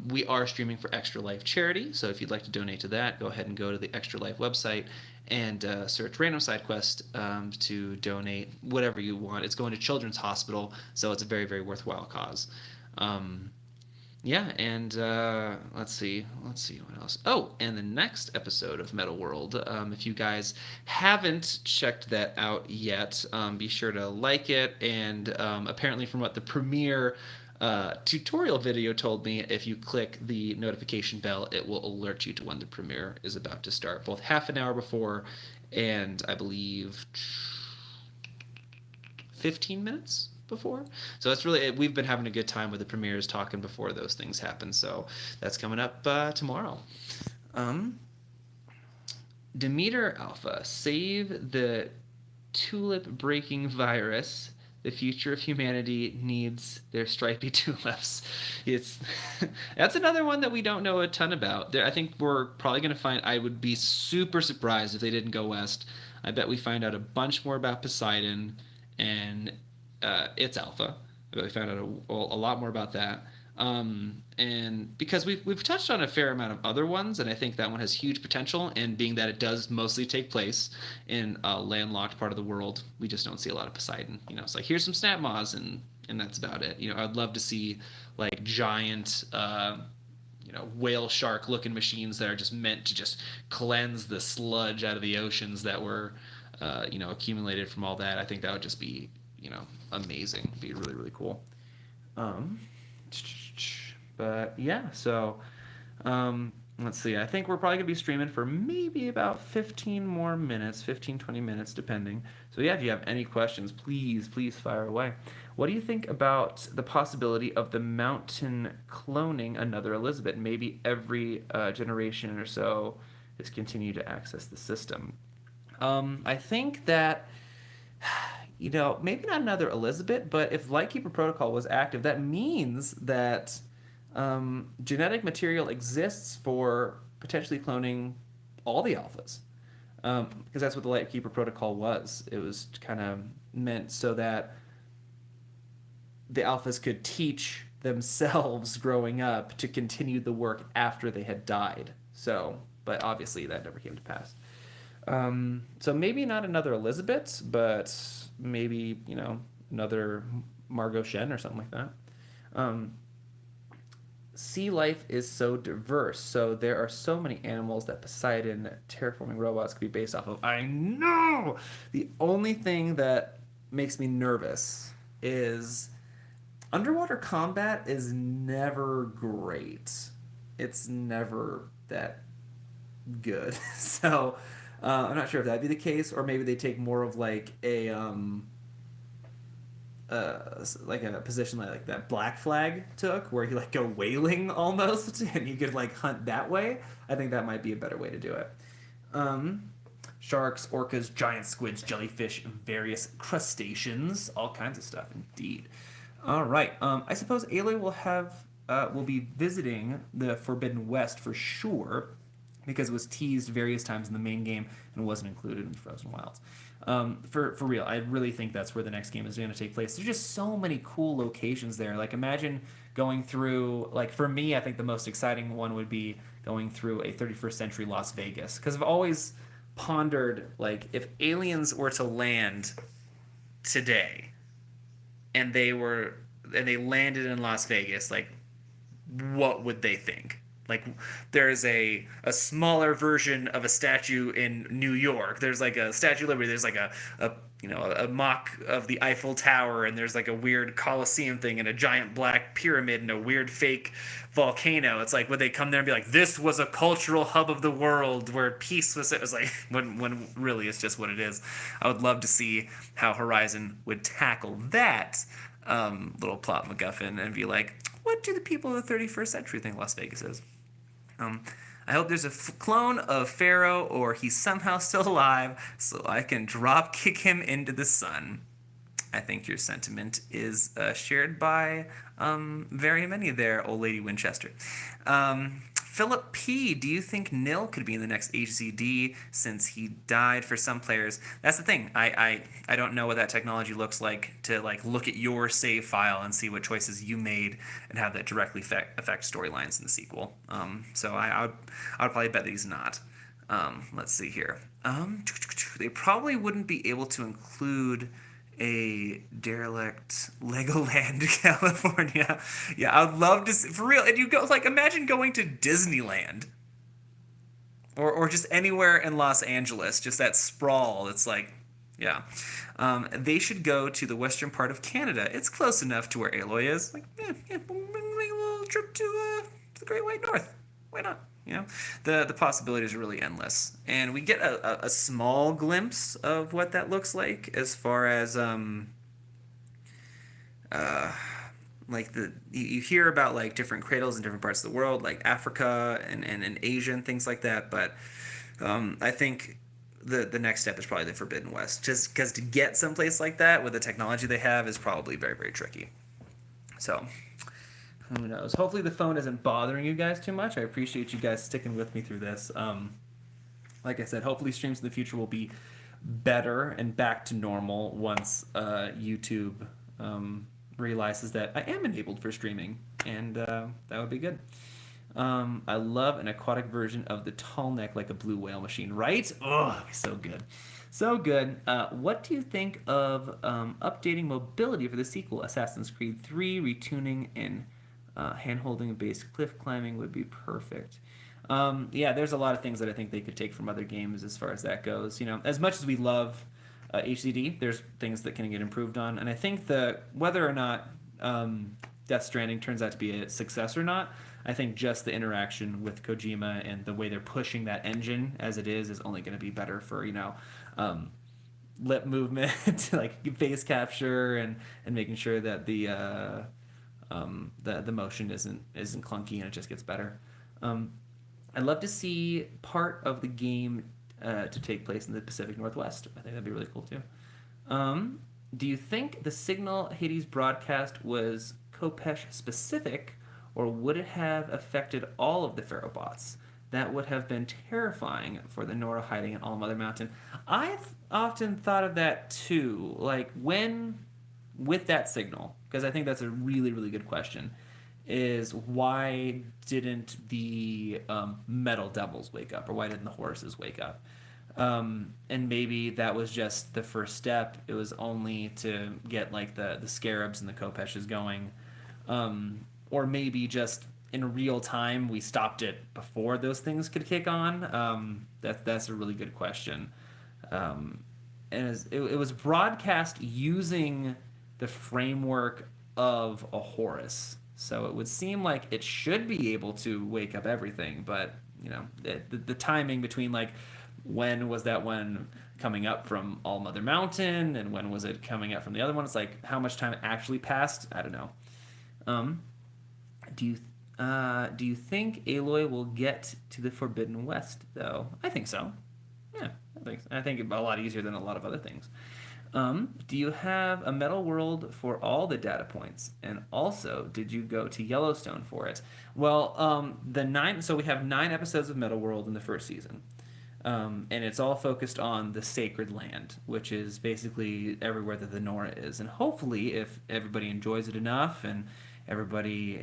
We are streaming for Extra Life charity, so if you'd like to donate to that, go ahead and go to the Extra Life website and search Random Side Quest to donate whatever you want. It's going to Children's Hospital, so it's a very, very worthwhile cause. Yeah, and let's see what else. Oh, and the next episode of Metal World, if you guys haven't checked that out yet, be sure to like it. And apparently, from what the premiere tutorial video told me, if you click the notification bell, it will alert you to when the premiere is about to start, both half an hour before and I believe 15 minutes before. So it's really, we've been having a good time with the premieres, talking before those things happen. So that's coming up tomorrow. Demeter Alpha, save the tulip breaking virus. The future of humanity needs their stripy tulips. It's that's another one that we don't know a ton about. I think we're probably going to find. I would be super surprised if they didn't go west. I bet we find out a bunch more about Poseidon and its alpha. I bet we found out a lot more about that. And because we've touched on a fair amount of other ones, and I think that one has huge potential. And being that it does mostly take place in a landlocked part of the world, we just don't see a lot of Poseidon. It's like, here's some snap maws, and that's about it. I'd love to see like giant whale shark looking machines that are just meant to just cleanse the sludge out of the oceans that were accumulated from all that. I think that would just be amazing. It'd be really, really cool. But yeah, so let's see. I think we're probably going to be streaming for maybe about 15 more minutes, 15, 20 minutes, depending. So yeah, if you have any questions, please fire away. What do you think about the possibility of the mountain cloning another Elizabeth? Maybe every generation or so is continue to access the system. I think that maybe not another Elizabeth, but if Lightkeeper Protocol was active, that means that genetic material exists for potentially cloning all the alphas. Because that's what the Lightkeeper Protocol was. It was kind of meant so that the alphas could teach themselves growing up to continue the work after they had died. So, but obviously that never came to pass. So maybe not another Elizabeth, but maybe, another Margot Shen or something like that. Sea life is so diverse, so there are so many animals that Poseidon terraforming robots could be based off of. I know! The only thing that makes me nervous is underwater combat is never great. It's never that good. So I'm not sure if that'd be the case, or maybe they take more of like a like a position like that Black Flag took, where you like go whaling almost, and you could like hunt that way. I think that might be a better way to do it. Um, Sharks, orcas, giant squids, jellyfish, various crustaceans, all kinds of stuff, indeed. All right. I suppose Aloy will be visiting the Forbidden West for sure, because it was teased various times in the main game and wasn't included in Frozen Wilds. For real, I really think that's where the next game is going to take place. There's just so many cool locations there. Like imagine going through, like for me, I think the most exciting one would be going through a 31st century Las Vegas, because I've always pondered like if aliens were to land today and they landed in Las Vegas, like what would they think? Like there's a smaller version of a statue in New York. There's like a Statue of Liberty. There's like a a mock of the Eiffel Tower, and there's like a weird Colosseum thing and a giant black pyramid and a weird fake volcano. It's like would they come there and be like, this was a cultural hub of the world where peace was? It was like when really it's just what it is. I would love to see how Horizon would tackle that little plot MacGuffin and be like, what do the people of the 31st century think Las Vegas is? I hope there's a clone of Pharaoh or he's somehow still alive so I can drop kick him into the sun. I think your sentiment is shared by very many there, old lady Winchester. Philip P., do you think Nil could be in the next HZD since he died for some players? That's the thing. I don't know what that technology looks like to like look at your save file and see what choices you made and have that directly affect storylines in the sequel. So I would probably bet that he's not. Let's see here. They probably wouldn't be able to include a derelict Legoland, California. Yeah, I would love to see, for real. And you go like imagine going to Disneyland, or just anywhere in Los Angeles, just that sprawl. It's like, yeah, they should go to the western part of Canada. It's close enough to where Aloy is. Like, yeah, we'll make a little trip to the Great White North. Why not? You know, the possibilities are really endless, and we get a small glimpse of what that looks like as far as like you hear about like different cradles in different parts of the world, like Africa and Asia and things like that. But I think the next step is probably the Forbidden West, just because to get someplace like that with the technology they have is probably very, very tricky. So who knows? Hopefully the phone isn't bothering you guys too much. I appreciate you guys sticking with me through this. Like I said, hopefully streams in the future will be better and back to normal once YouTube realizes that I am enabled for streaming, and that would be good. I love an aquatic version of the tall neck like a blue whale machine, right? Oh, so good. So good. What do you think of updating mobility for the sequel, Assassin's Creed 3, retuning and hand-holding and base cliff climbing would be perfect. Yeah, there's a lot of things that I think they could take from other games as far as that goes. You know, as much as we love HCD, there's things that can get improved on, and I think whether or not Death Stranding turns out to be a success or not, I think just the interaction with Kojima and the way they're pushing that engine as it is only going to be better for lip movement, like face capture, and making sure that the motion isn't clunky and it just gets better. I'd love to see part of the game to take place in the Pacific Northwest. I think that'd be really cool too. Do you think the Signal Hades broadcast was Kopesh specific, or would it have affected all of the Pharaoh bots? That would have been terrifying for the Nora hiding in Allmother Mountain. I've often thought of that too. Like with that signal, because I think that's a really, really good question, is why didn't the metal devils wake up, or why didn't the horses wake up? And maybe that was just the first step. It was only to get like the scarabs and the Kopeshes going, or maybe just in real time we stopped it before those things could kick on. That's a really good question. And it was broadcast using the framework of a Horus, so it would seem like it should be able to wake up everything, but you know the timing between like when was that one coming up from All Mother Mountain, and when was it coming up from the other one? It's like how much time actually passed? I don't know. Do you think Aloy will get to the Forbidden West though? I think so. Yeah, I think a lot easier than a lot of other things. Do you have a metal world for all the data points? And also, did you go to Yellowstone for it? Well, so we have 9 episodes of Metal World in the first season. And it's all focused on the Sacred Land, which is basically everywhere that the Nora is. And hopefully, if everybody enjoys it enough and everybody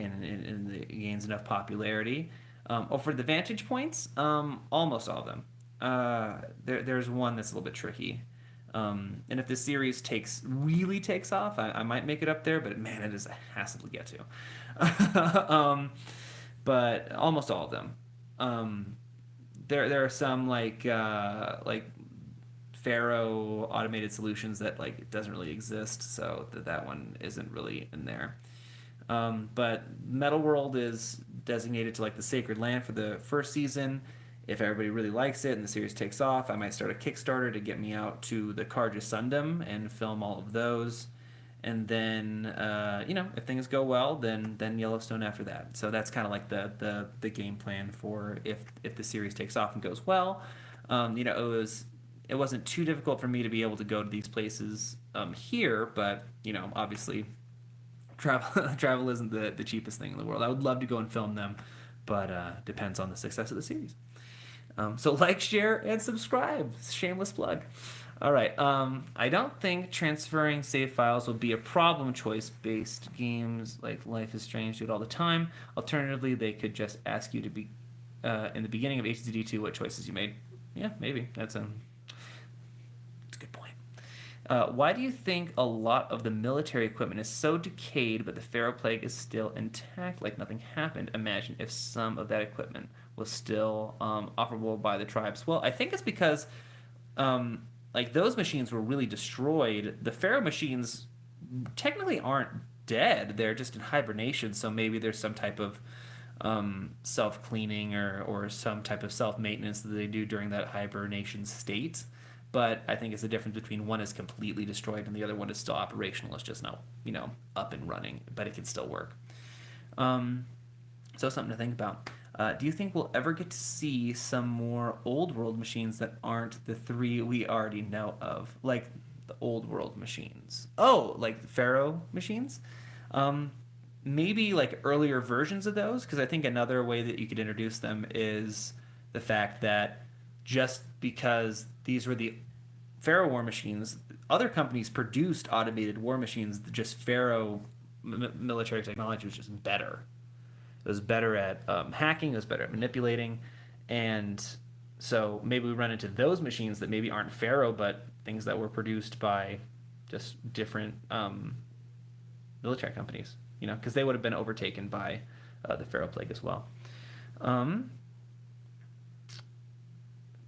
gains enough popularity, for the vantage points, almost all of them. There's one that's a little bit tricky. And if the series really takes off, I might make it up there, but man, it is a hassle to get to. But almost all of them. There are some like Pharaoh automated solutions that like it doesn't really exist, so that one isn't really in there. But Metal World is designated to like the Sacred Land for the first season. If everybody really likes it and the series takes off, I might start a Kickstarter to get me out to the Carja Sundom and film all of those. And then, if things go well, then Yellowstone after that. So that's kind of like the game plan for if the series takes off and goes well. It wasn't too difficult for me to be able to go to these places here, but obviously, travel isn't the cheapest thing in the world. I would love to go and film them, but depends on the success of the series. So like, share, and subscribe. Shameless plug. All right. I don't think transferring save files will be a problem. Choice-based games like Life is Strange do it all the time. Alternatively, they could just ask you to be in the beginning of HZD2 what choices you made. Yeah, maybe. That's a good point. Why do you think a lot of the military equipment is so decayed, but the Pharaoh Plague is still intact, like nothing happened? Imagine if some of that equipment was still operable by the tribes. Well, I think it's because those machines were really destroyed. The Pharaoh machines technically aren't dead. They're just in hibernation, so maybe there's some type of self-cleaning or some type of self-maintenance that they do during that hibernation state. But I think it's the difference between one is completely destroyed and the other one is still operational. It's just now, up and running, but it can still work. So something to think about. Do you think we'll ever get to see some more old world machines that aren't the 3 we already know of? Like the old world machines. Oh, like the Pharaoh machines? Maybe like earlier versions of those, because I think another way that you could introduce them is the fact that just because these were the Pharaoh war machines, other companies produced automated war machines. Just Pharaoh military technology was just better. It was better at hacking. It was better at manipulating. And so maybe we run into those machines that maybe aren't Pharaoh, but things that were produced by just different military companies, because they would have been overtaken by the Pharaoh Plague as well.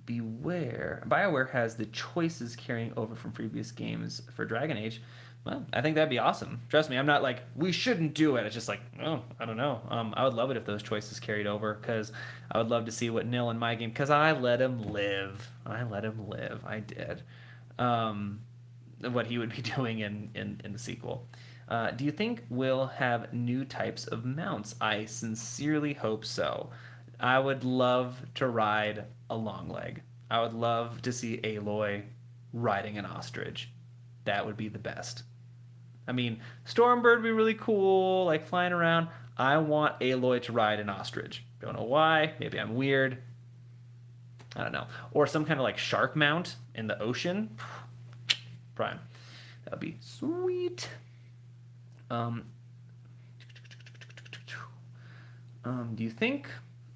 BioWare has the choices carrying over from previous games for Dragon Age. Well, I think that'd be awesome. Trust me, I'm not like, we shouldn't do it. It's just like, oh, I don't know. I would love it if those choices carried over, because I would love to see what Nil in my game, because I let him live. I did. What he would be doing in the sequel. Do you think we'll have new types of mounts? I sincerely hope so. I would love to ride a long leg. I would love to see Aloy riding an ostrich. That would be the best. I mean, Stormbird would be really cool, like flying around. I want Aloy to ride an ostrich. Don't know why. Maybe I'm weird. I don't know. Or some kind of like shark mount in the ocean. Prime. That would be sweet. Do you think...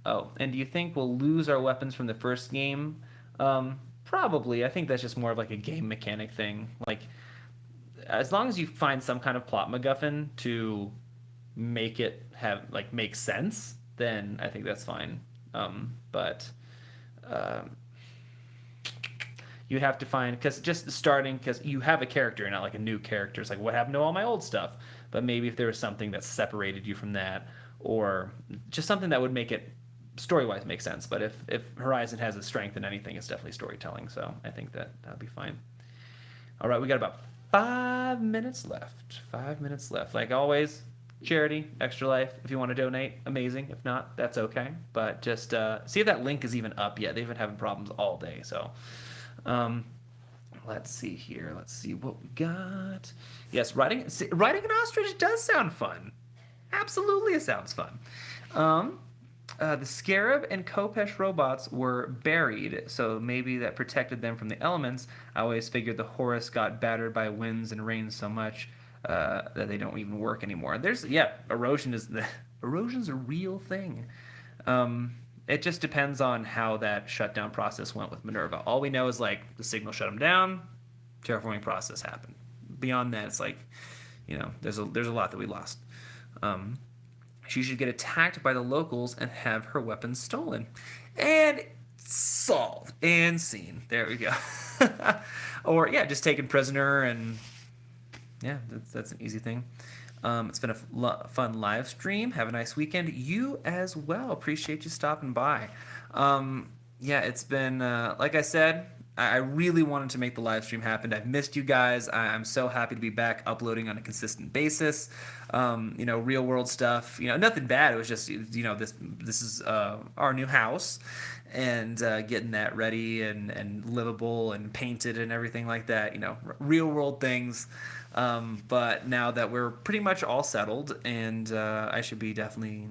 Oh, and do you think we'll lose our weapons from the first game? Probably. I think that's just more of like a game mechanic thing. Like, as long as you find some kind of plot MacGuffin to make it make sense, then I think that's fine. But you have to find, because you have a character, not like a new character. It's like, what happened to all my old stuff? But maybe if there was something that separated you from that, or just something that would make it story-wise makes sense. But if Horizon has a strength in anything, it's definitely storytelling. So I think that'll be fine. All right, we got about 5 minutes left. 5 minutes left. Like always, charity, Extra Life. If you want to donate, amazing. If not, that's okay. But just see if that link is even up yet. They've been having problems all day. So let's see here. Let's see what we got. Yes, riding an ostrich does sound fun. Absolutely, it sounds fun. The Scarab and Kopesh robots were buried, so maybe that protected them from the elements. I always figured the Horus got battered by winds and rains so much that they don't even work anymore. Erosion's a real thing. It just depends on how that shutdown process went with Minerva. All we know is like the signal shut them down, terraforming process happened. Beyond that, it's like, there's a lot that we lost. She should get attacked by the locals and have her weapons stolen. And solved and seen. There we go. Or just taken prisoner, and that's an easy thing. It's been a fun live stream. Have a nice weekend. You as well. Appreciate you stopping by. It's been like I said, I really wanted to make the live stream happen. I've missed you guys. I'm so happy to be back uploading on a consistent basis. Real world stuff. Nothing bad. It was just this is our new house, and getting that ready and livable and painted and everything like that. Real world things. But now that we're pretty much all settled, and I should be definitely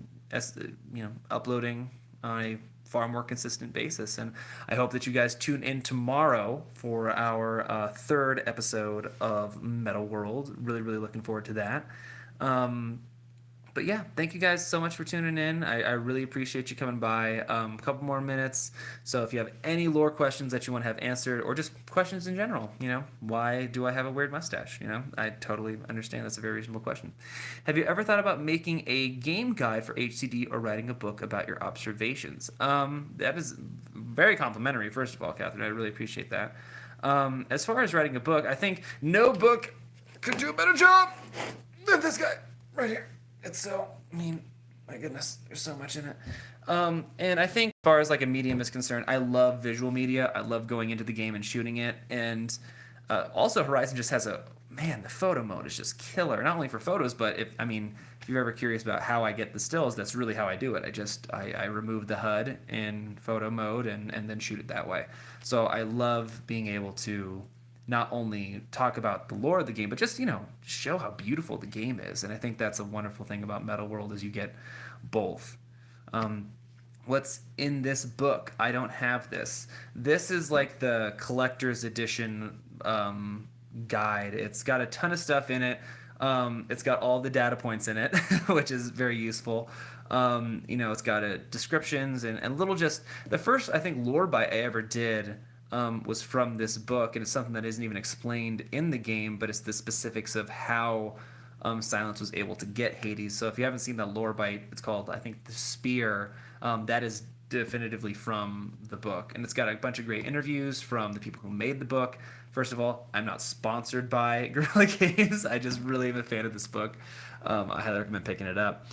uploading on a far more consistent basis. And I hope that you guys tune in tomorrow for our third episode of Metal World. Really, really looking forward to that. But thank you guys so much for tuning in. I really appreciate you coming by. A couple more minutes. So if you have any lore questions that you want to have answered, or just questions in general, why do I have a weird mustache? I totally understand. That's a very reasonable question. Have you ever thought about making a game guide for HCD or writing a book about your observations? That is very complimentary, first of all, Catherine. I really appreciate that. As far as writing a book, I think no book could do a better job than this guy right here. It's so, my goodness, there's so much in it. And I think as far as like a medium is concerned, I love visual media. I love going into the game and shooting it. And also Horizon just has the photo mode is just killer. Not only for photos, but if you're ever curious about how I get the stills, that's really how I do it. I remove the HUD in photo mode and then shoot it that way. So I love being able to not only talk about the lore of the game, but just, show how beautiful the game is. And I think that's a wonderful thing about Metal World is you get both. What's in this book? I don't have this. This is like the collector's edition guide. It's got a ton of stuff in it. It's got all the data points in it, which is very useful. It's got descriptions and little just... The first, I think, lore bite I ever did was from this book, and it's something that isn't even explained in the game, but it's the specifics of how Silence was able to get Hades. So if you haven't seen that lore bite, it's called, I think, The Spear. That is definitively from the book, and it's got a bunch of great interviews from the people who made the book. First of all, I'm not sponsored by Guerrilla Games. I just really am a fan of this book. I highly recommend picking it up.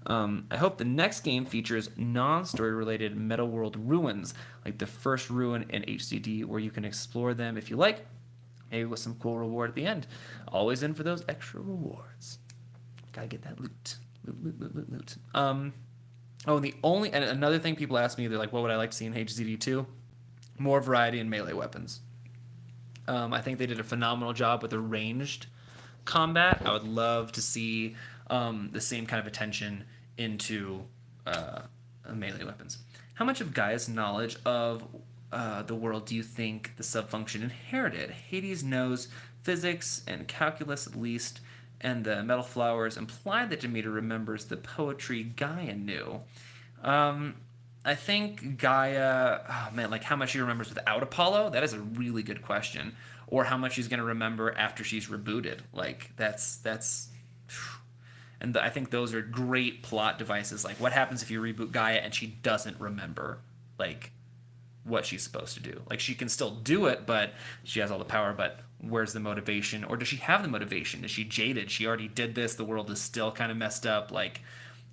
I hope the next game features non-story related Metal World ruins, like the first ruin in HCD, where you can explore them if you like, maybe with some cool reward at the end. Always in for those extra rewards. Gotta get that loot. Loot. And another thing people ask me, they're like, what would I like to see in HCD 2? More variety in melee weapons. I think they did a phenomenal job with the ranged combat. I would love to see the same kind of attention into melee weapons. How much of Gaea's knowledge of the world do you think the subfunction inherited? Hades knows physics and calculus at least, and the metal flowers imply that Demeter remembers the poetry Gaea knew. I think Gaea, how much she remembers without Apollo? That is a really good question. Or how much she's going to remember after she's rebooted. And I think those are great plot devices. Like, what happens if you reboot Gaea and she doesn't remember, what she's supposed to do? Like, she can still do it, but she has all the power, but where's the motivation? Or does she have the motivation? Is she jaded? She already did this. The world is still kind of messed up.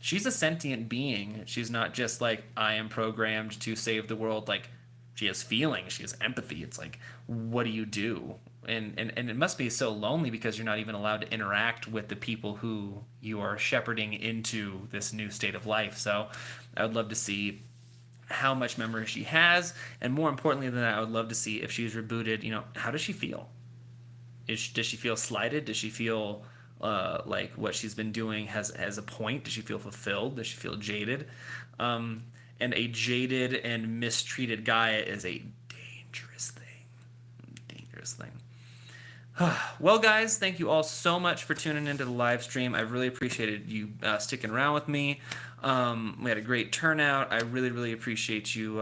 she's a sentient being. She's not just like, I am programmed to save the world. Like, she has feelings, she has empathy. It's like, what do you do? And it must be so lonely because you're not even allowed to interact with the people who you are shepherding into this new state of life. So I would love to see how much memory she has, and more importantly than that, I would love to see if she's rebooted, how does she feel? Does she feel slighted? Does she feel like what she's been doing has a point? Does she feel fulfilled? Does she feel jaded? And a jaded and mistreated Gaea is a dangerous thing. Dangerous thing. Well, guys, thank you all so much for tuning into the live stream. I really appreciated you sticking around with me. We had a great turnout. I really, really appreciate you,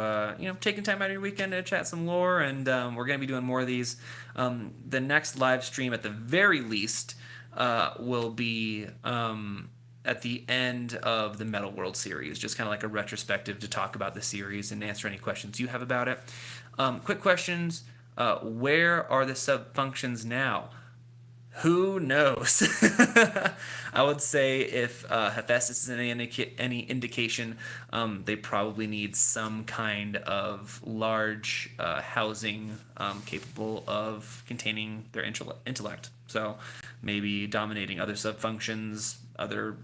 taking time out of your weekend to chat some lore, and we're going to be doing more of these. The next live stream, at the very least, will be at the end of the Metal World series, just kind of like a retrospective to talk about the series and answer any questions you have about it. Quick questions. Where are the sub-functions now? Who knows? I would say if Hephaestus is any indication, they probably need some kind of large housing capable of containing their intellect. So maybe dominating other sub-functions, other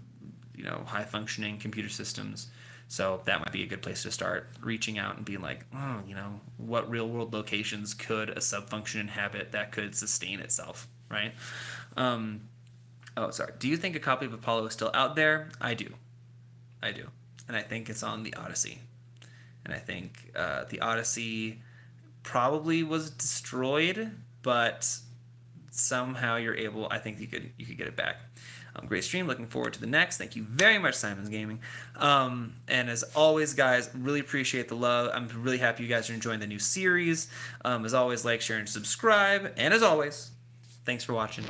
high-functioning computer systems. So that might be a good place to start, reaching out and being like, what real-world locations could a sub-function inhabit that could sustain itself, right? Do you think a copy of Apollo is still out there? I do. And I think it's on the Odyssey. And I think the Odyssey probably was destroyed, but somehow I think you could get it back. Great stream. Looking forward to the next. Thank you very much, Simon's Gaming. And as always, guys, really appreciate the love. I'm really happy you guys are enjoying the new series. As always, like, share, and subscribe. And as always, thanks for watching.